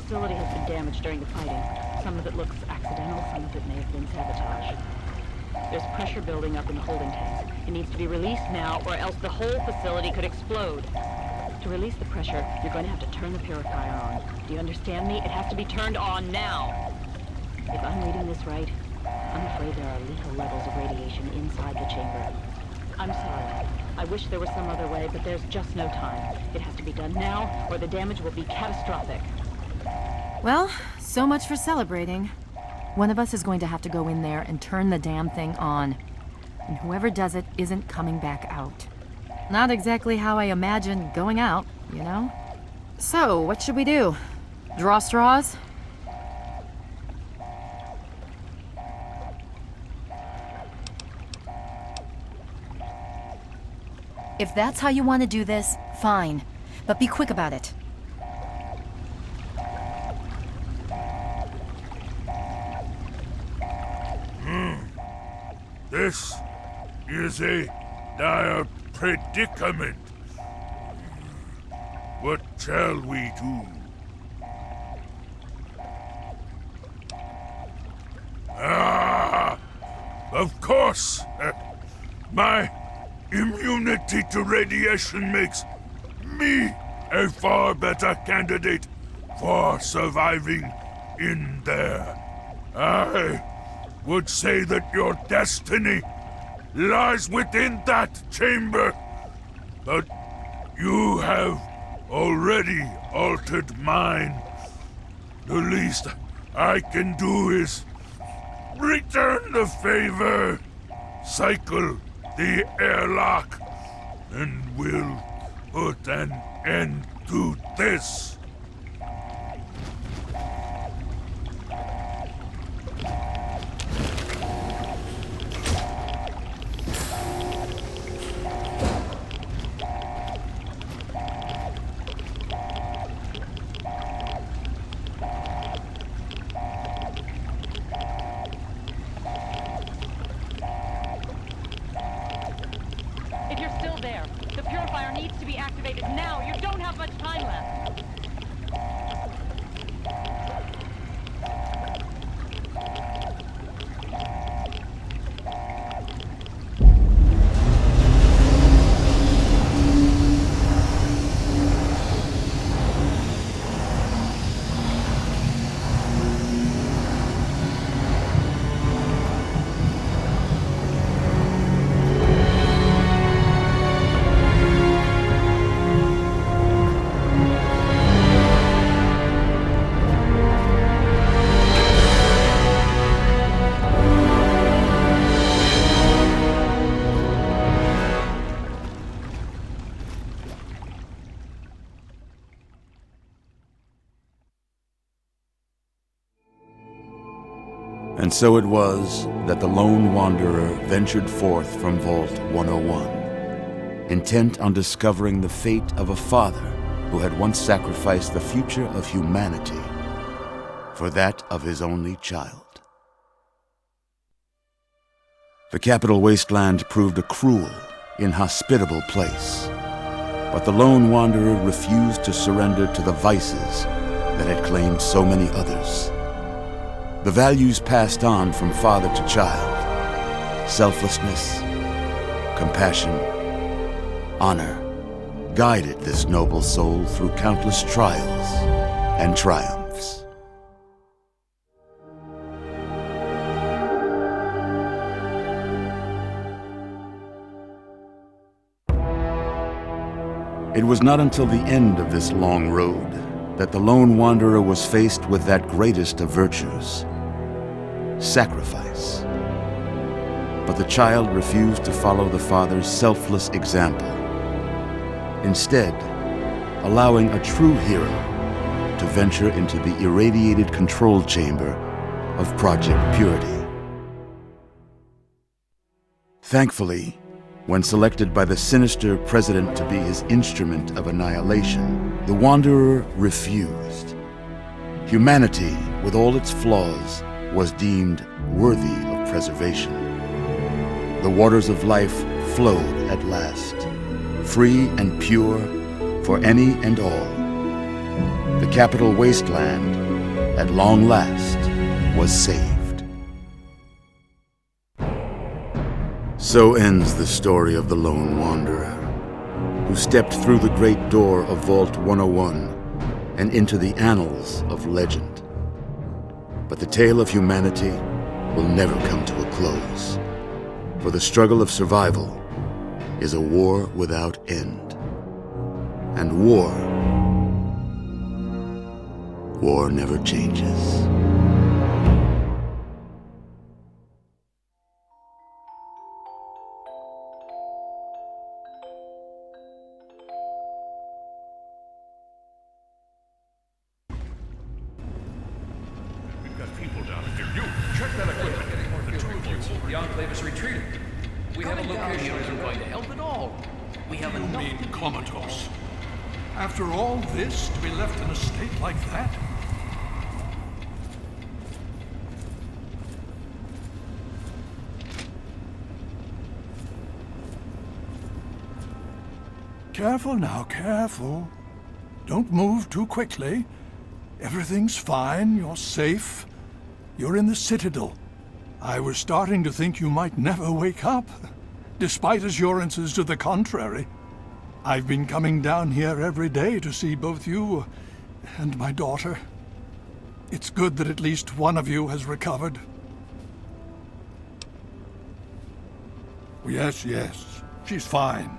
facility has been damaged during the fighting. Some of it looks accidental, some of it may have been sabotage. There's pressure building up in the holding tanks. It needs to be released now, or else the whole facility could explode. To release the pressure, you're going to have to turn the purifier on. Do you understand me? It has to be turned on now. If I'm reading this right, I'm afraid there are lethal levels of radiation inside the chamber. I'm sorry. I wish there was some other way, but there's just no time. It has to be done now, or the damage will be catastrophic. Well, so much for celebrating. One of us is going to have to go in there and turn the damn thing on. And whoever does it isn't coming back out. Not exactly how I imagined going out, you know? So, what should we do? Draw straws? If that's how you want to do this, fine. But be quick about it. This is a dire predicament. What shall we do? Of course! My immunity to radiation makes me a far better candidate for surviving in there. I would say that your destiny lies within that chamber, but you have already altered mine. The least I can do is return the favor, cycle the airlock, and we'll put an end to this. If you're still there, the purifier needs to be activated now. You don't have much time left. And so it was that the lone wanderer ventured forth from Vault 101, intent on discovering the fate of a father who had once sacrificed the future of humanity for that of his only child. The capital wasteland proved a cruel, inhospitable place, but the lone wanderer refused to surrender to the vices that had claimed so many others. The values passed on from father to child, selflessness, compassion, honor, guided this noble soul through countless trials and triumphs. It was not until the end of this long road that the lone wanderer was faced with that greatest of virtues, sacrifice. But the child refused to follow the father's selfless example, instead allowing a true hero to venture into the irradiated control chamber of Project Purity. Thankfully, when selected by the sinister president to be his instrument of annihilation, the Wanderer refused. Humanity, with all its flaws, was deemed worthy of preservation. The waters of life flowed at last, free and pure for any and all. The the capital wasteland, at long last, was saved. So ends the story of the Lone Wanderer, who stepped through the great door of Vault 101 and into the annals of legend. But the tale of humanity will never come to a close, for the struggle of survival is a war without end. And war never changes. We've got people down here. You, check that equipment. The two of you. The Enclave is retreating. We have a location that isn't going to help at all. We have You enough mean to do. comatose? After all this, to be left in a state like that? Careful now, careful. Don't move too quickly. Everything's fine, you're safe. You're in the Citadel. I was starting to think you might never wake up, despite assurances to the contrary. I've been coming down here every day to see both you and my daughter. It's good that at least one of you has recovered. Yes, she's fine.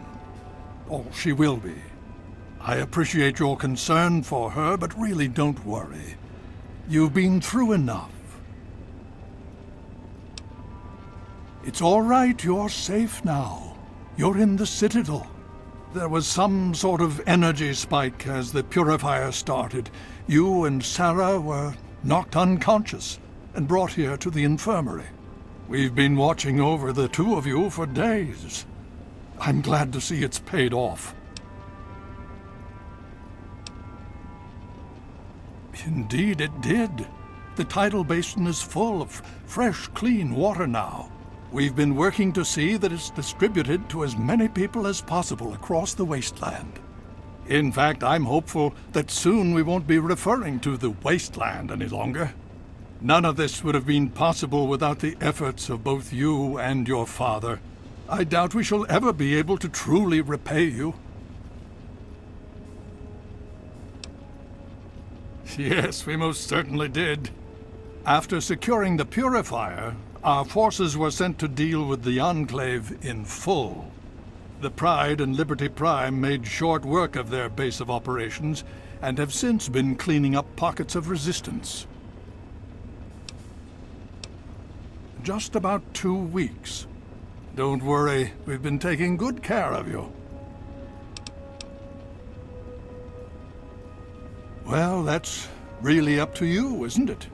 Oh, she will be. I appreciate your concern for her, but really don't worry. You've been through enough. It's all right, you're safe now. You're in the Citadel. There was some sort of energy spike as the purifier started. You and Sarah were knocked unconscious and brought here to the infirmary. We've been watching over the two of you for days. I'm glad to see it's paid off. Indeed it did. The tidal basin is full of fresh, clean water now. We've been working to see that it's distributed to as many people as possible across the wasteland. In fact, I'm hopeful that soon we won't be referring to the wasteland any longer. None of this would have been possible without the efforts of both you and your father. I doubt we shall ever be able to truly repay you. Yes, we most certainly did. After securing the purifier, our forces were sent to deal with the Enclave in full. The Pride and Liberty Prime made short work of their base of operations and have since been cleaning up pockets of resistance. Just about 2 weeks. Don't worry, we've been taking good care of you. Well, that's really up to you, isn't it?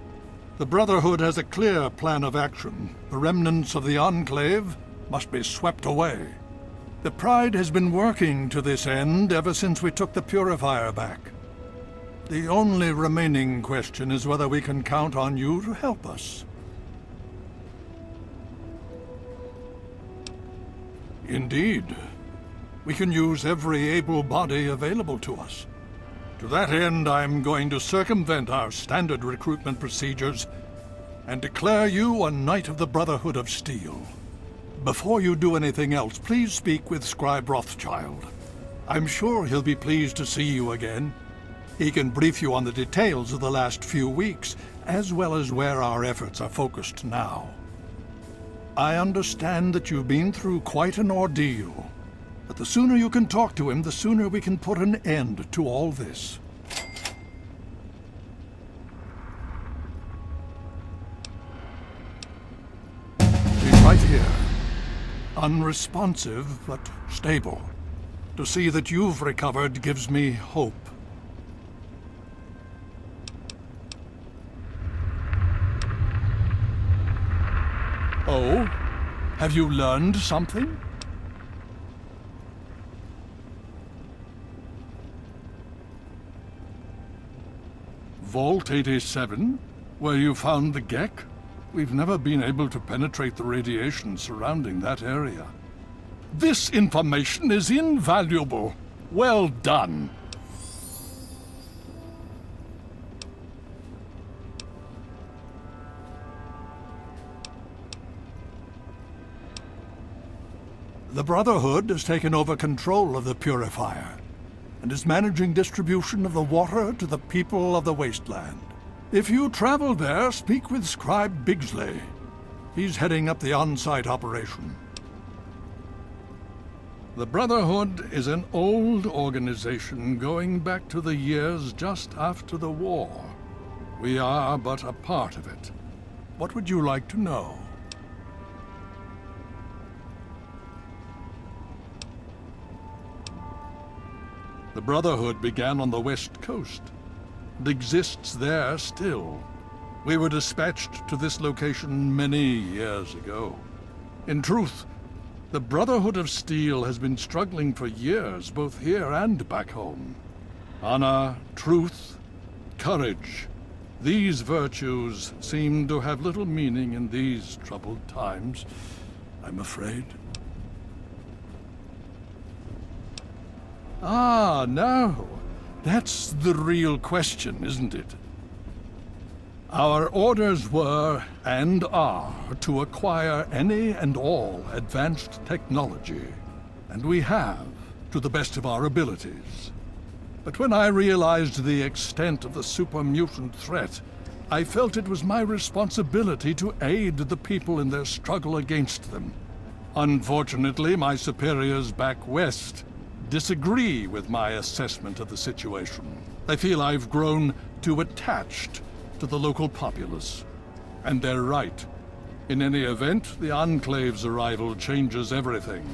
The Brotherhood has a clear plan of action. The remnants of the Enclave must be swept away. The Pride has been working to this end ever since we took the Purifier back. The only remaining question is whether we can count on you to help us. Indeed. We can use every able body available to us. To that end, I'm going to circumvent our standard recruitment procedures and declare you a Knight of the Brotherhood of Steel. Before you do anything else, please speak with Scribe Rothschild. I'm sure he'll be pleased to see you again. He can brief you on the details of the last few weeks, as well as where our efforts are focused now. I understand that you've been through quite an ordeal, but the sooner you can talk to him, the sooner we can put an end to all this. He's right here. Unresponsive, but stable. To see that you've recovered gives me hope. Oh? Have you learned something? Vault 87? Where you found the Gek? We've never been able to penetrate the radiation surrounding that area. This information is invaluable. Well done. The Brotherhood has taken over control of the Purifier and is managing distribution of the water to the people of the wasteland. If you travel there, speak with Scribe Bigsley. He's heading up the on-site operation. The Brotherhood is an old organization going back to the years just after the war. We are but a part of it. What would you like to know? The Brotherhood began on the West Coast and exists there still. We were dispatched to this location many years ago. In truth, the Brotherhood of Steel has been struggling for years, both here and back home. Honor, truth, courage. These virtues seem to have little meaning in these troubled times, I'm afraid. Ah, now, that's the real question, isn't it? Our orders were, and are, to acquire any and all advanced technology, and we have, to the best of our abilities. But when I realized the extent of the super mutant threat, I felt it was my responsibility to aid the people in their struggle against them. Unfortunately, my superiors back west disagree with my assessment of the situation. They feel I've grown too attached to the local populace. And they're right. In any event, the Enclave's arrival changes everything.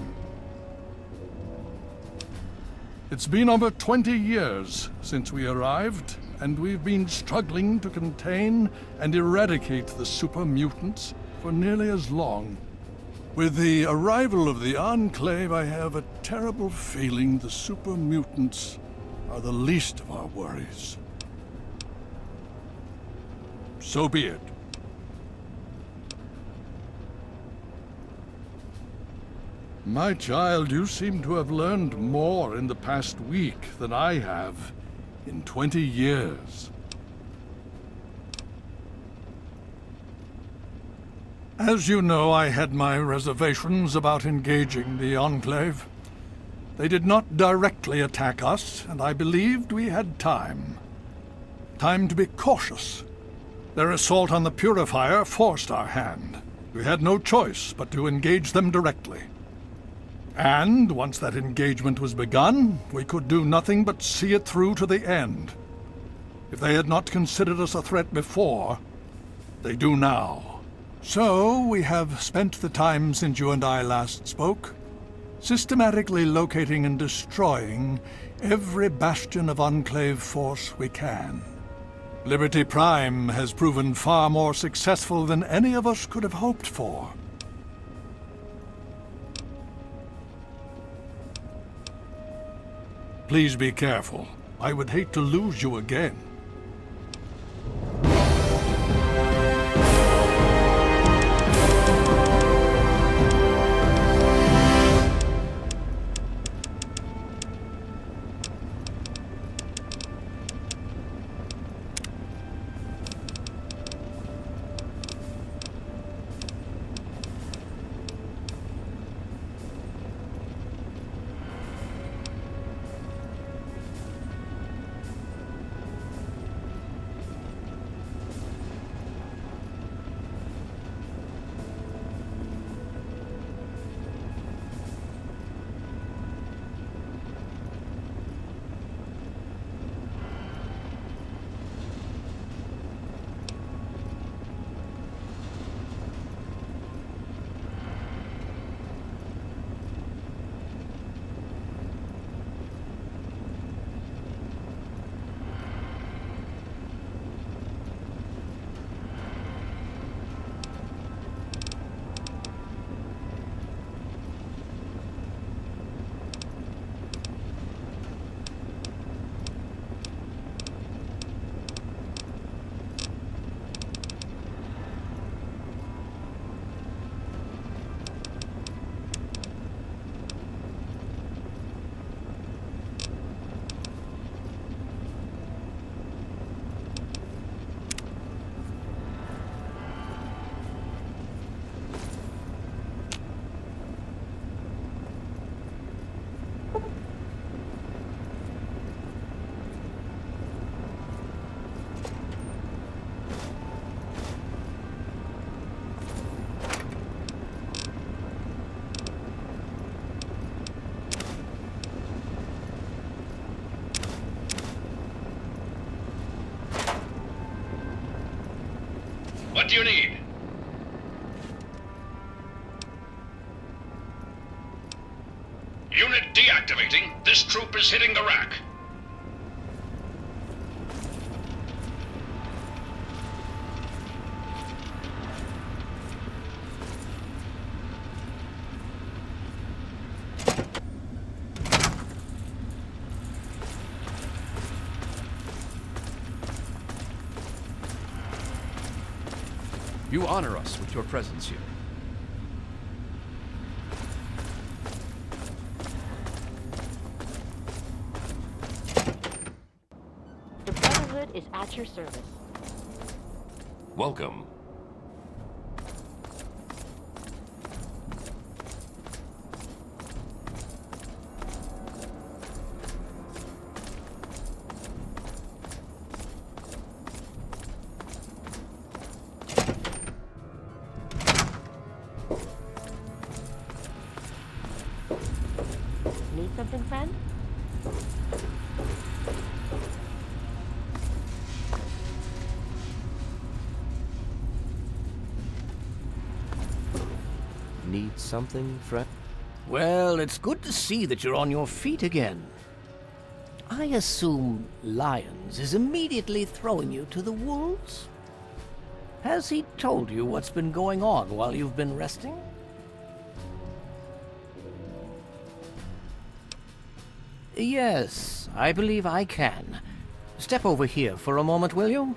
It's been over 20 years since we arrived, and we've been struggling to contain and eradicate the super mutants for nearly as long. With the arrival of the Enclave, I have a terrible feeling the super mutants are the least of our worries. So be it. My child, you seem to have learned more in the past week than I have in 20 years. As you know, I had my reservations about engaging the Enclave. They did not directly attack us, and I believed we had time. Time to be cautious. Their assault on the Purifier forced our hand. We had no choice but to engage them directly. And once that engagement was begun, we could do nothing but see it through to the end. If they had not considered us a threat before, they do now. So, we have spent the time since you and I last spoke, systematically locating and destroying every bastion of Enclave force we can. Liberty Prime has proven far more successful than any of us could have hoped for. Please be careful. I would hate to lose you again. What do you need? Unit deactivating. This troop is hitting the rack. You honor us with your presence here. The Brotherhood is at your service. Welcome. Need something, friend? Need something, friend? Well, it's good to see that you're on your feet again. I assume Lyons is immediately throwing you to the wolves? Has he told you what's been going on while you've been resting? Yes, I believe I can. Step over here for a moment, will you?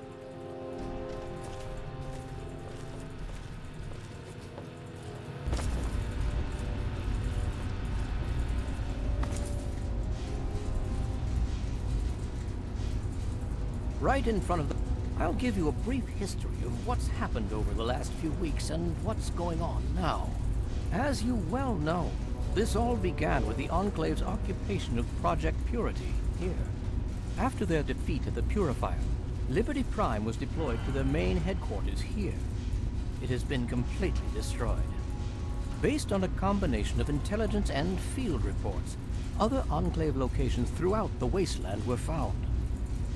Right in front of the... I'll give you a brief history of what's happened over the last few weeks and what's going on now. As you well know, this all began with the Enclave's occupation of Project Purity here. After their defeat at the Purifier, Liberty Prime was deployed to their main headquarters here. It has been completely destroyed. Based on a combination of intelligence and field reports, other Enclave locations throughout the wasteland were found.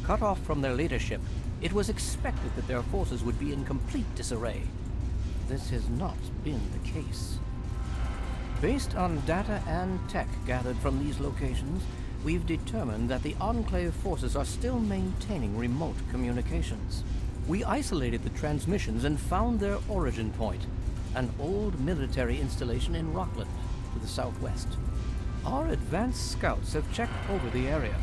Cut off from their leadership, it was expected that their forces would be in complete disarray. This has not been the case. Based on data and tech gathered from these locations, we've determined that the Enclave forces are still maintaining remote communications. We isolated the transmissions and found their origin point, an old military installation in Rockland, to the southwest. Our advanced scouts have checked over the area,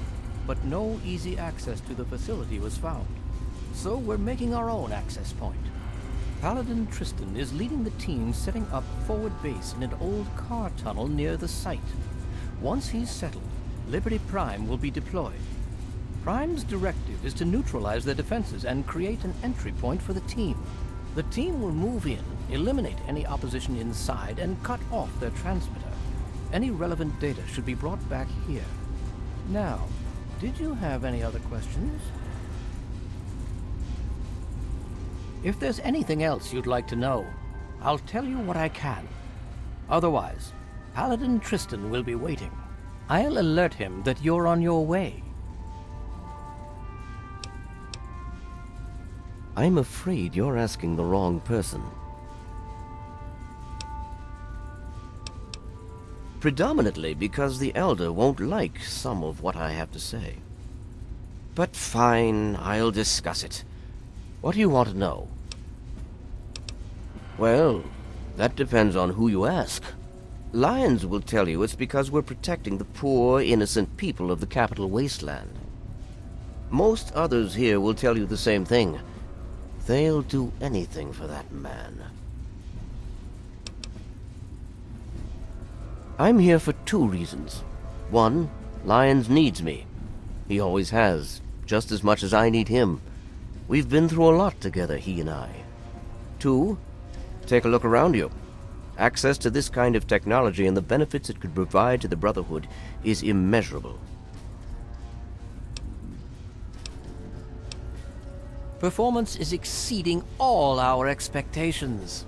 but no easy access to the facility was found. So we're making our own access point. Paladin Tristan is leading the team setting up forward base in an old car tunnel near the site. Once he's settled, Liberty Prime will be deployed. Prime's directive is to neutralize their defenses and create an entry point for the team. The team will move in, eliminate any opposition inside, and cut off their transmitter. Any relevant data should be brought back here. Now, did you have any other questions? If there's anything else you'd like to know, I'll tell you what I can. Otherwise, Paladin Tristan will be waiting. I'll alert him that you're on your way. I'm afraid you're asking the wrong person. Predominantly because the Elder won't like some of what I have to say. But fine, I'll discuss it. What do you want to know? Well, that depends on who you ask. Lyons will tell you it's because we're protecting the poor, innocent people of the capital wasteland. Most others here will tell you the same thing. They'll do anything for that man. I'm here for two reasons. One, Lyons needs me. He always has, just as much as I need him. We've been through a lot together, he and I. Two, take a look around you. Access to this kind of technology and the benefits it could provide to the Brotherhood is immeasurable. Performance is exceeding all our expectations.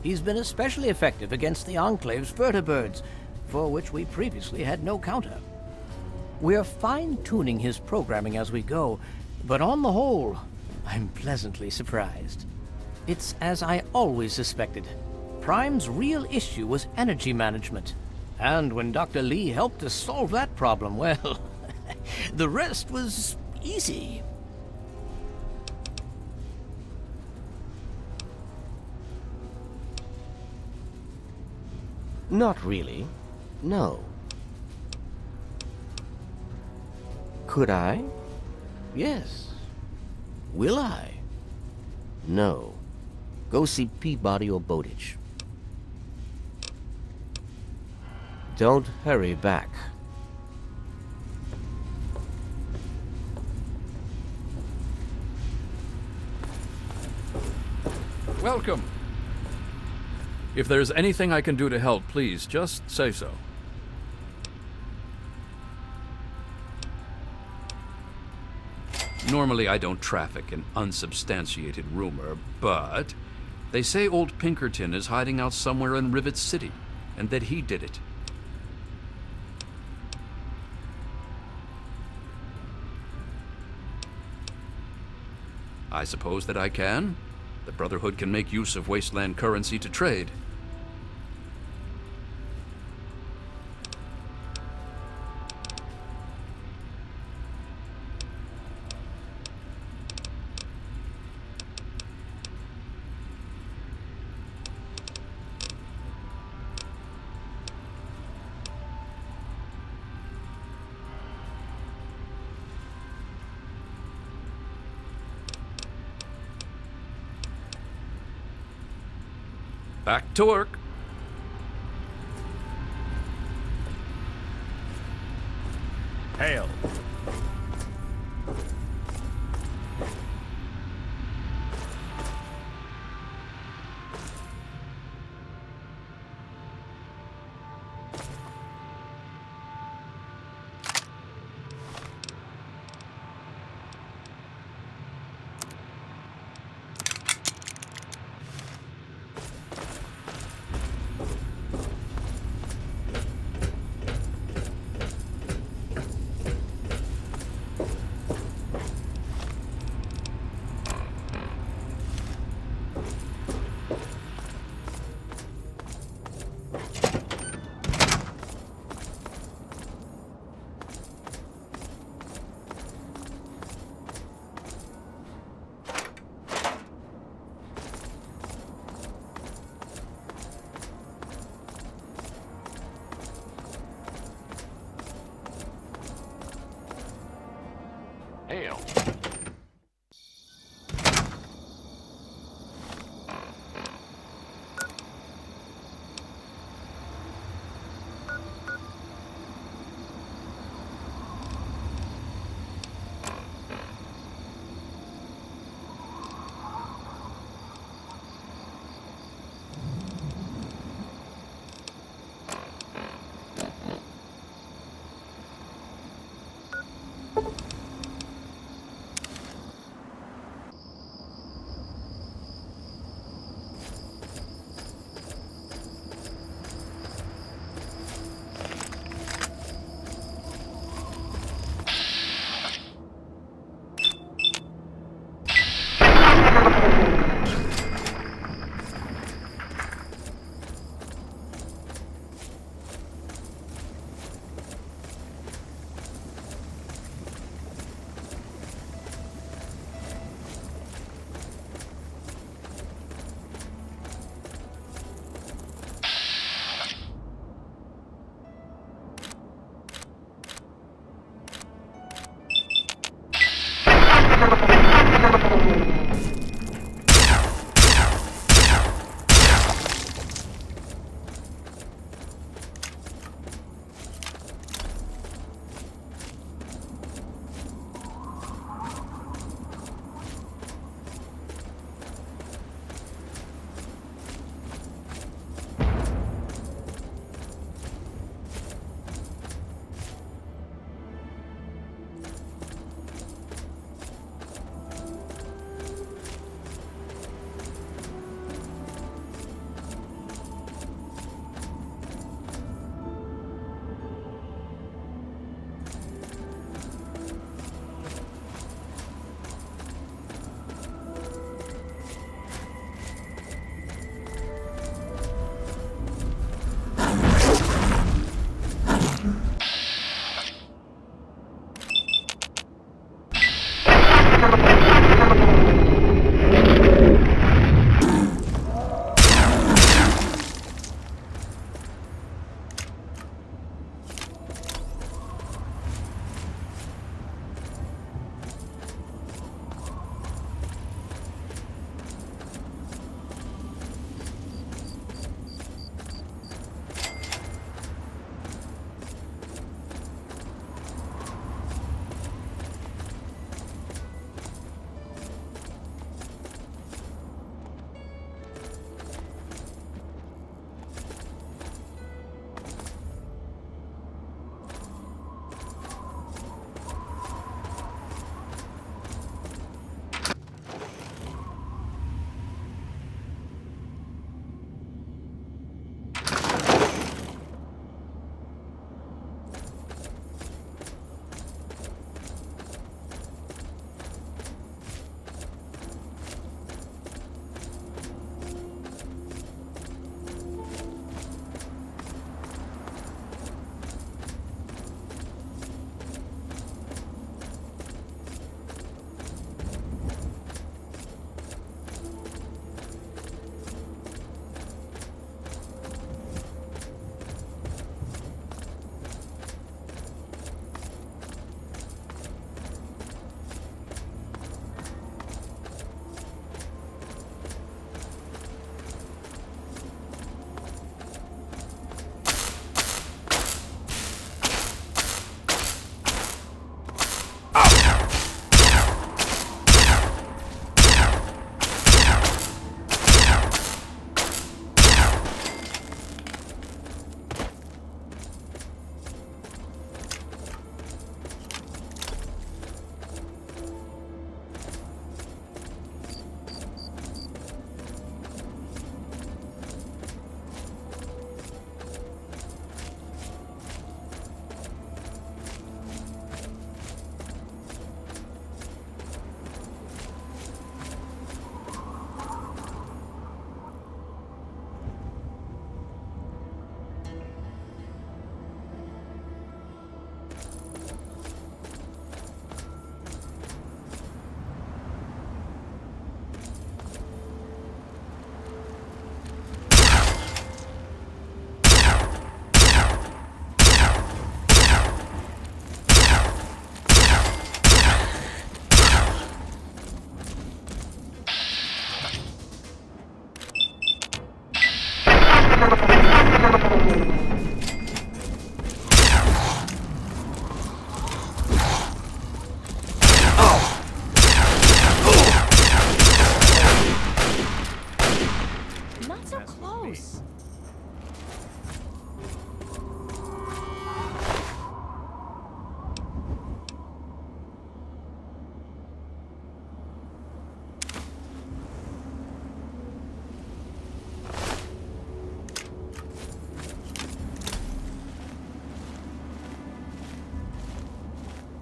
He's been especially effective against the Enclave's vertibirds, for which we previously had no counter. We're fine-tuning his programming as we go, but on the whole, I'm pleasantly surprised. It's as I always suspected. Prime's real issue was energy management. And when Dr. Lee helped us solve that problem, well, the rest was easy. Not really. No. Could I? Yes. Will I? No. Go see Peabody or Bowditch. Don't hurry back. Welcome. If there's anything I can do to help, please just say so. Normally I don't traffic in unsubstantiated rumor, but they say old Pinkerton is hiding out somewhere in Rivet City, and that he did it. I suppose that I can. The Brotherhood can make use of wasteland currency to trade. Back to work. Hail. Hail.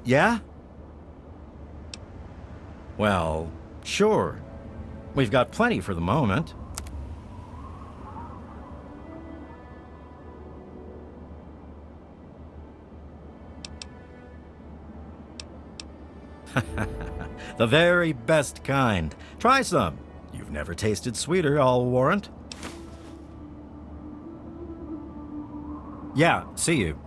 Yeah? Well, sure. We've got plenty for the moment. The very best kind. Try some. You've never tasted sweeter, I'll warrant. Yeah, see you.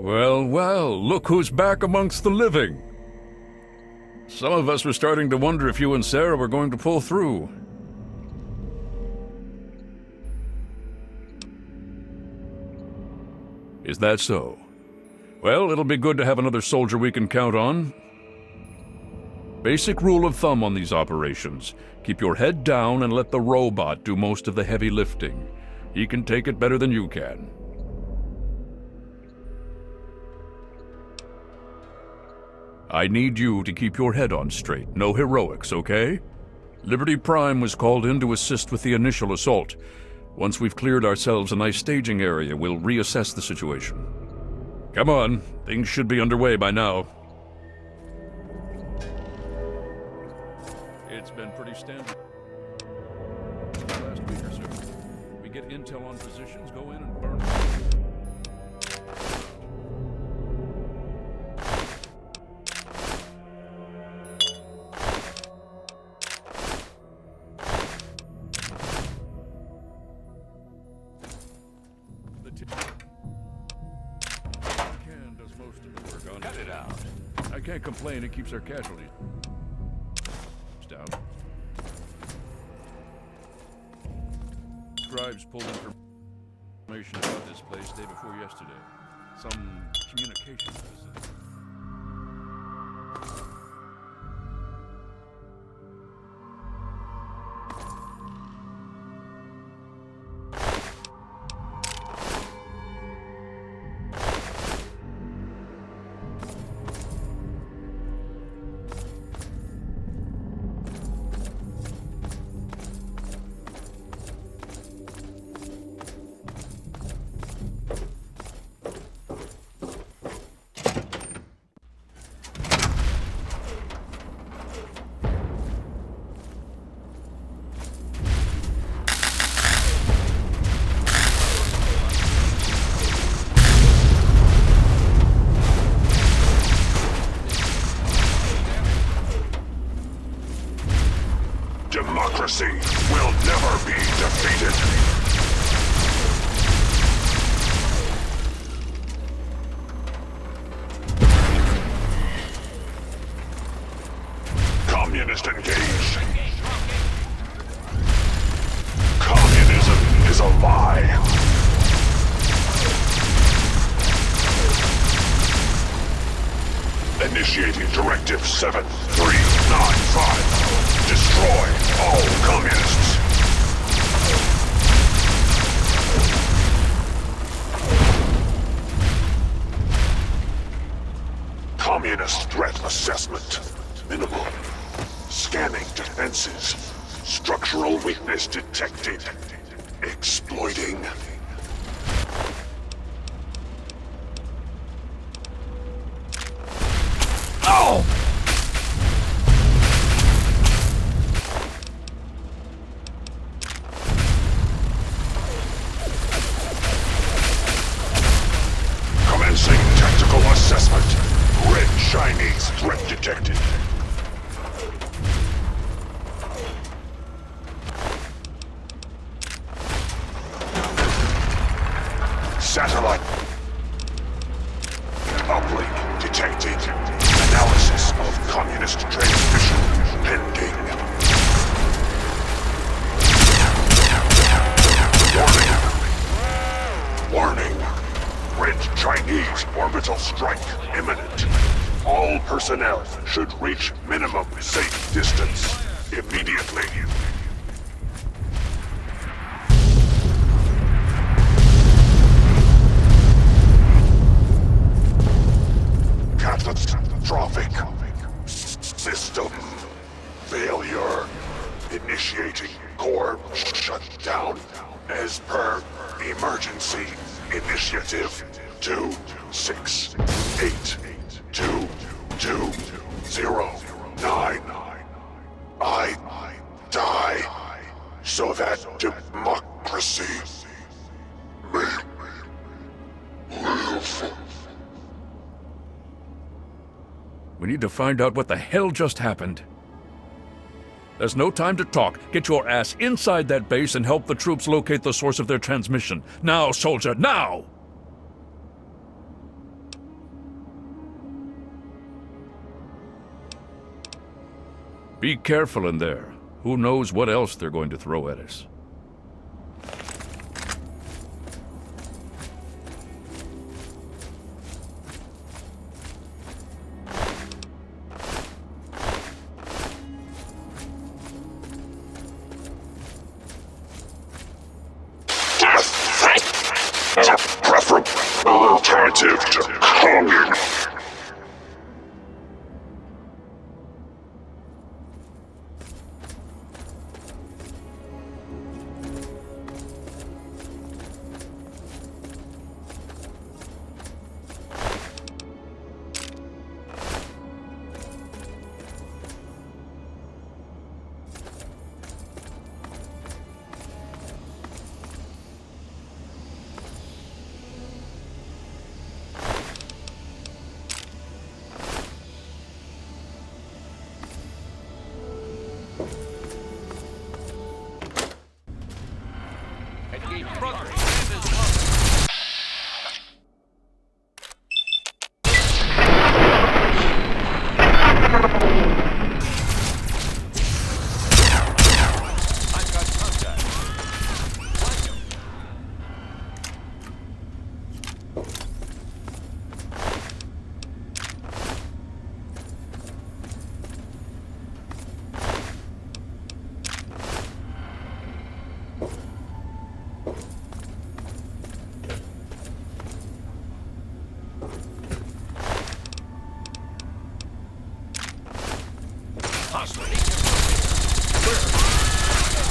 Well, well, look who's back amongst the living. Some of us were starting to wonder if you and Sarah were going to pull through. Is that so? Well, it'll be good to have another soldier we can count on. Basic rule of thumb on these operations. Keep your head down and let the robot do most of the heavy lifting. He can take it better than you can. I need you to keep your head on straight. No heroics, okay? Liberty Prime was called in to assist with the initial assault. Once we've cleared ourselves a nice staging area, we'll reassess the situation. Come on, things should be underway by now. It's been pretty standard. Last week or so, we get intel on positions, go in and burn them. I can't complain, it keeps our casualties down. Scribes pulled information about this place day before yesterday. Some communications visit. Democracy will never be defeated. Communist engaged. Communism is a lie. Initiating Directive 7395. Destroy all communists. Communist threat assessment. Minimal. Scanning defenses. Structural weakness detected. Exploiting. Oh! Tactical assessment. Red Chinese threat detected. Satellite. Uplink detected. Analysis of communist transmission pending. Warning. Red Chinese orbital strike imminent. All personnel should reach minimum safe distance immediately. Catastrophic. System failure. Initiating core shutdown as per emergency initiative 2682209. I die so that democracy may live. We need to find out what the hell just happened. There's no time to talk. Get your ass inside that base and help the troops locate the source of their transmission. Now, soldier, now! Be careful in there. Who knows what else they're going to throw at us. Death is a preferable alternative to coming.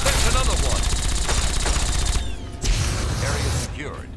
There's another one. Area secured.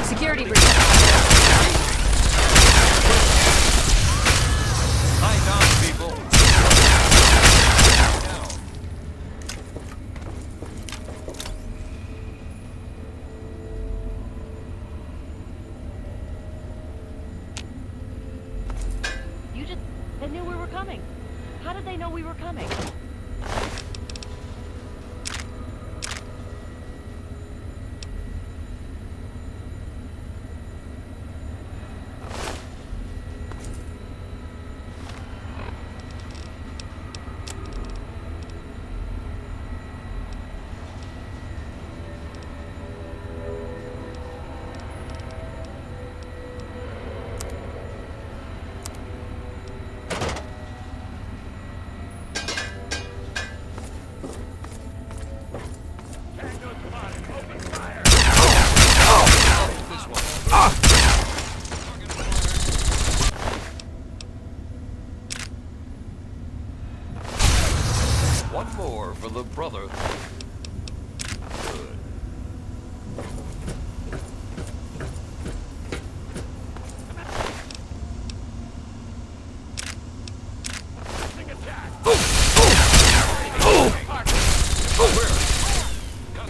Security breach. coming? How did they know we were coming? One more for the brother.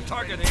Targeting.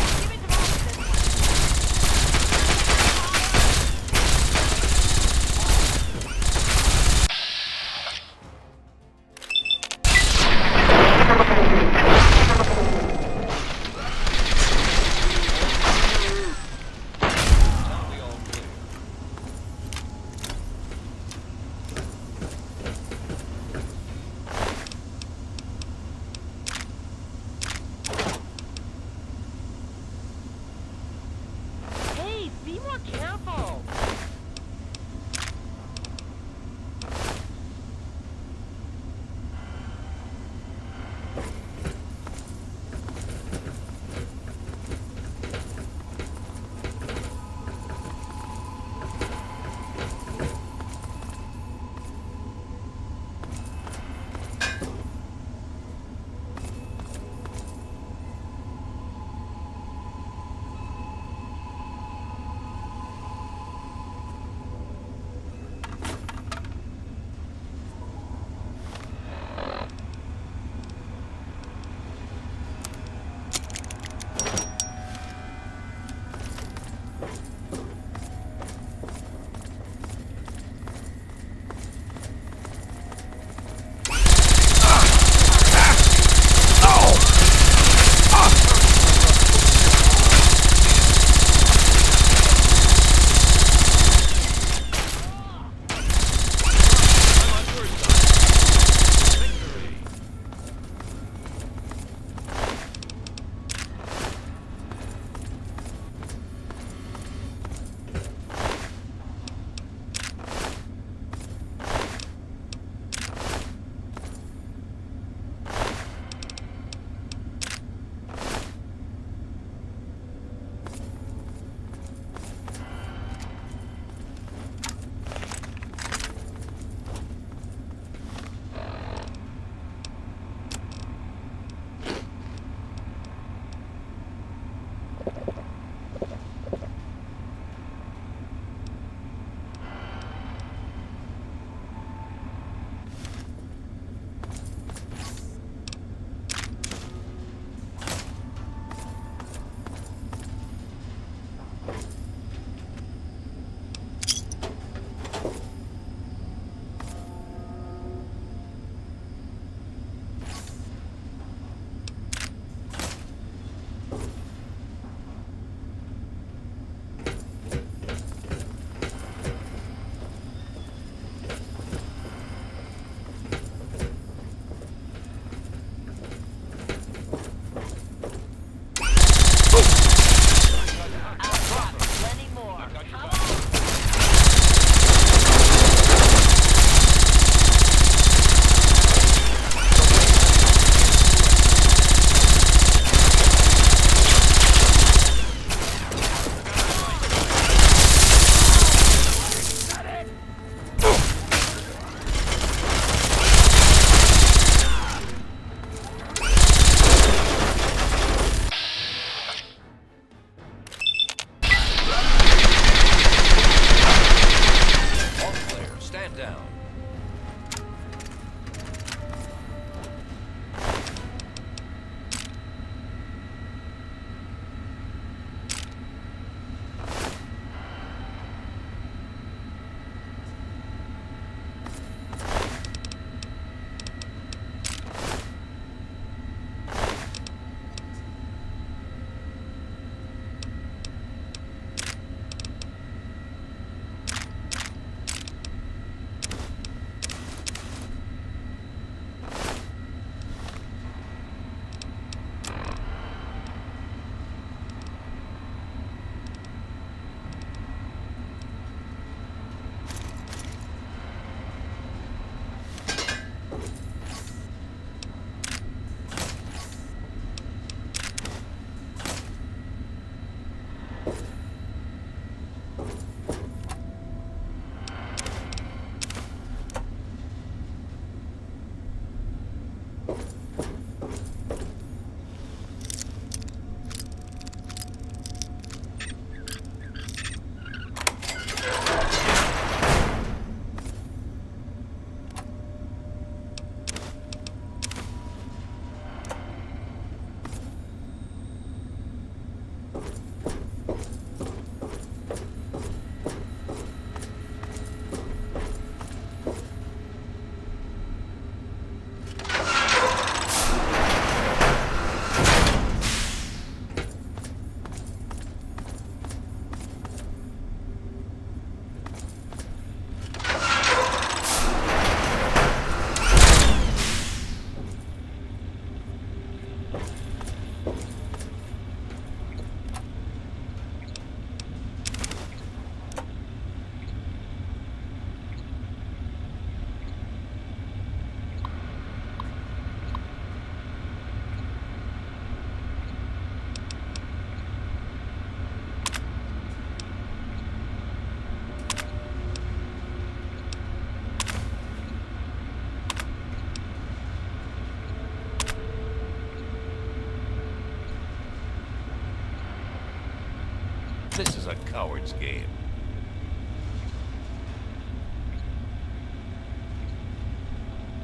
This is a coward's game.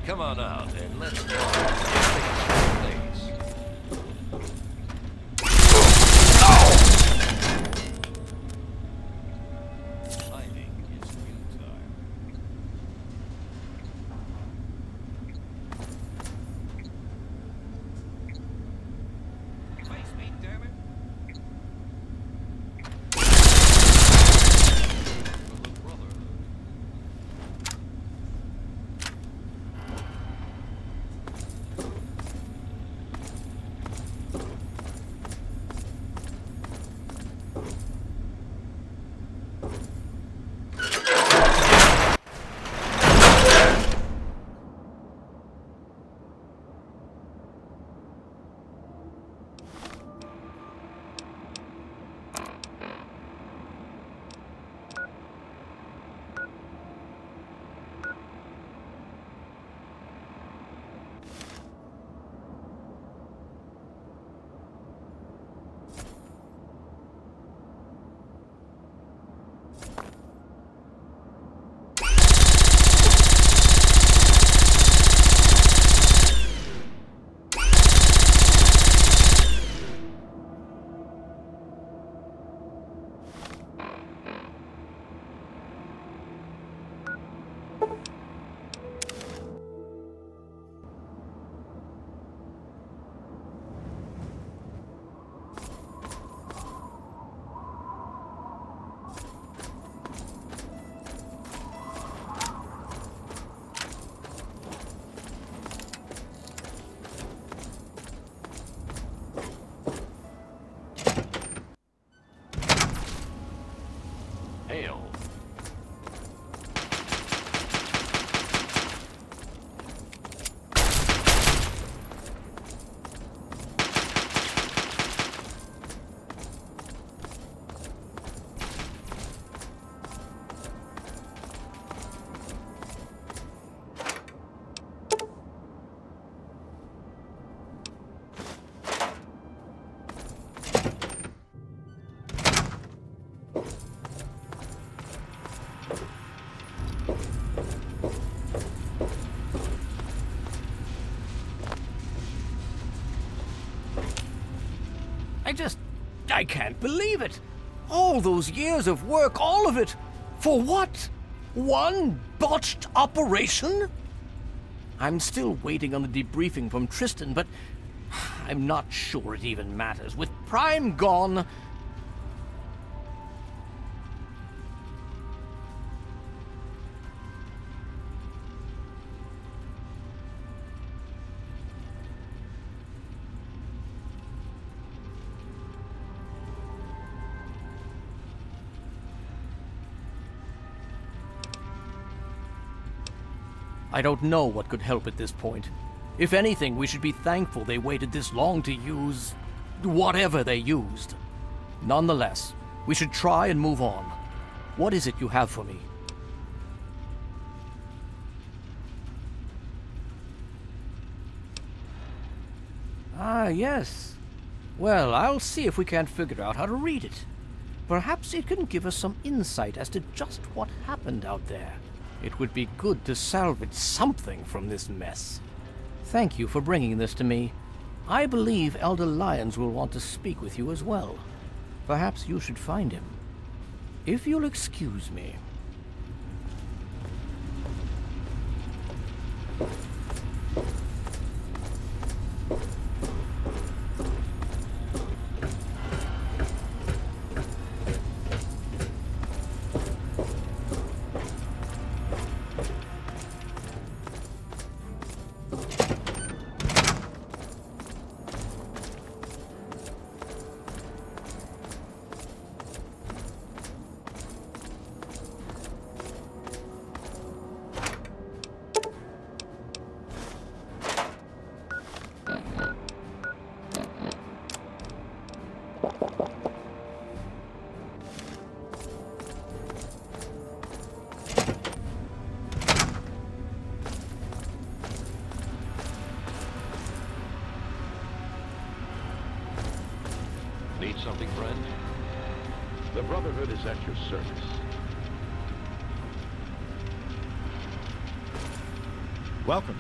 Come on out and let's go. Hiding is futile. Face me, damn it. Hail. I can't believe it. All those years of work, all of it. For what? One botched operation? I'm still waiting on the debriefing from Tristan, but I'm not sure it even matters. With Prime gone, I don't know what could help at this point. If anything, we should be thankful they waited this long to use whatever they used. Nonetheless, we should try and move on. What is it you have for me? Ah, yes. Well, I'll see if we can't figure out how to read it. Perhaps it can give us some insight as to just what happened out there. It would be good to salvage something from this mess. Thank you for bringing this to me. I believe Elder Lyons will want to speak with you as well. Perhaps you should find him. If you'll excuse me. Need something, friend? The Brotherhood is at your service. Welcome.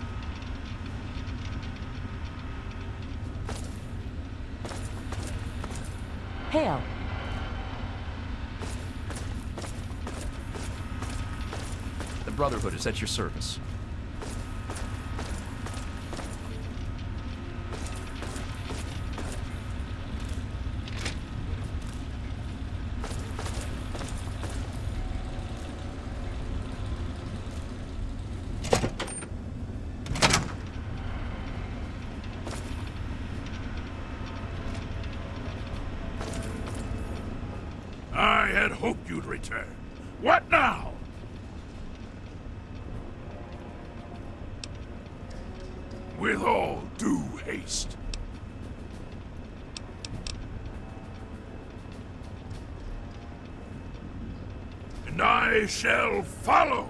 Hail. The Brotherhood is at your service. I had hoped you'd return. What now? With all due haste. And I shall follow.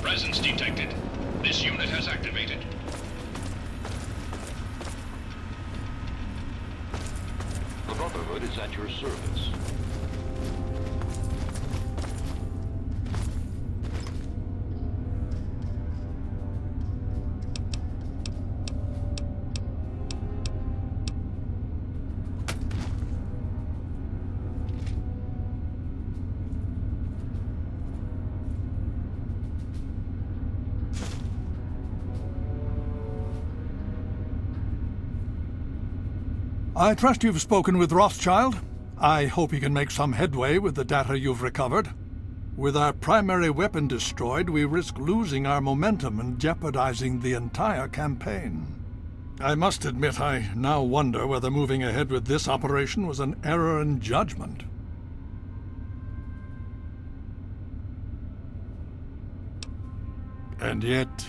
Presence detected. This unit has activated. The Brotherhood is at your service. I trust you've spoken with Rothschild. I hope he can make some headway with the data you've recovered. With our primary weapon destroyed, we risk losing our momentum and jeopardizing the entire campaign. I must admit, I now wonder whether moving ahead with this operation was an error in judgment. And yet,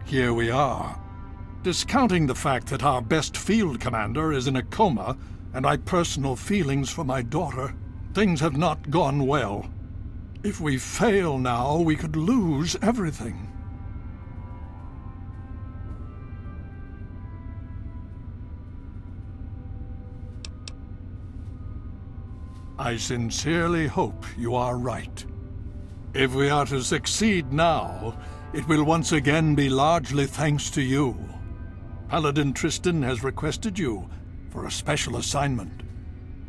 here we are. Discounting the fact that our best field commander is in a coma, and my personal feelings for my daughter, things have not gone well. If we fail now, we could lose everything. I sincerely hope you are right. If we are to succeed now, it will once again be largely thanks to you. Paladin Tristan has requested you for a special assignment.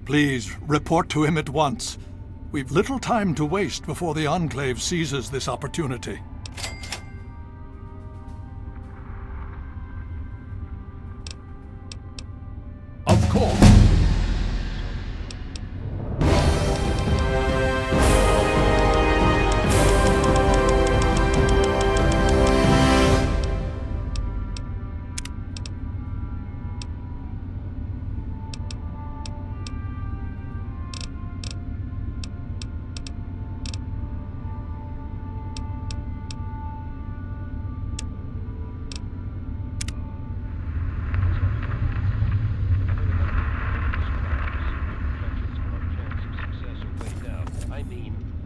Please report to him at once. We've little time to waste before the Enclave seizes this opportunity. Of course.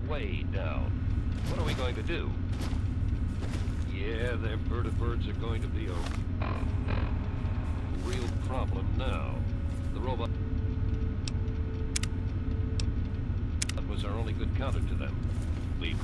Way down. What are we going to do? Yeah, their birds are going to be a real problem now. The robot was our only good counter to them. We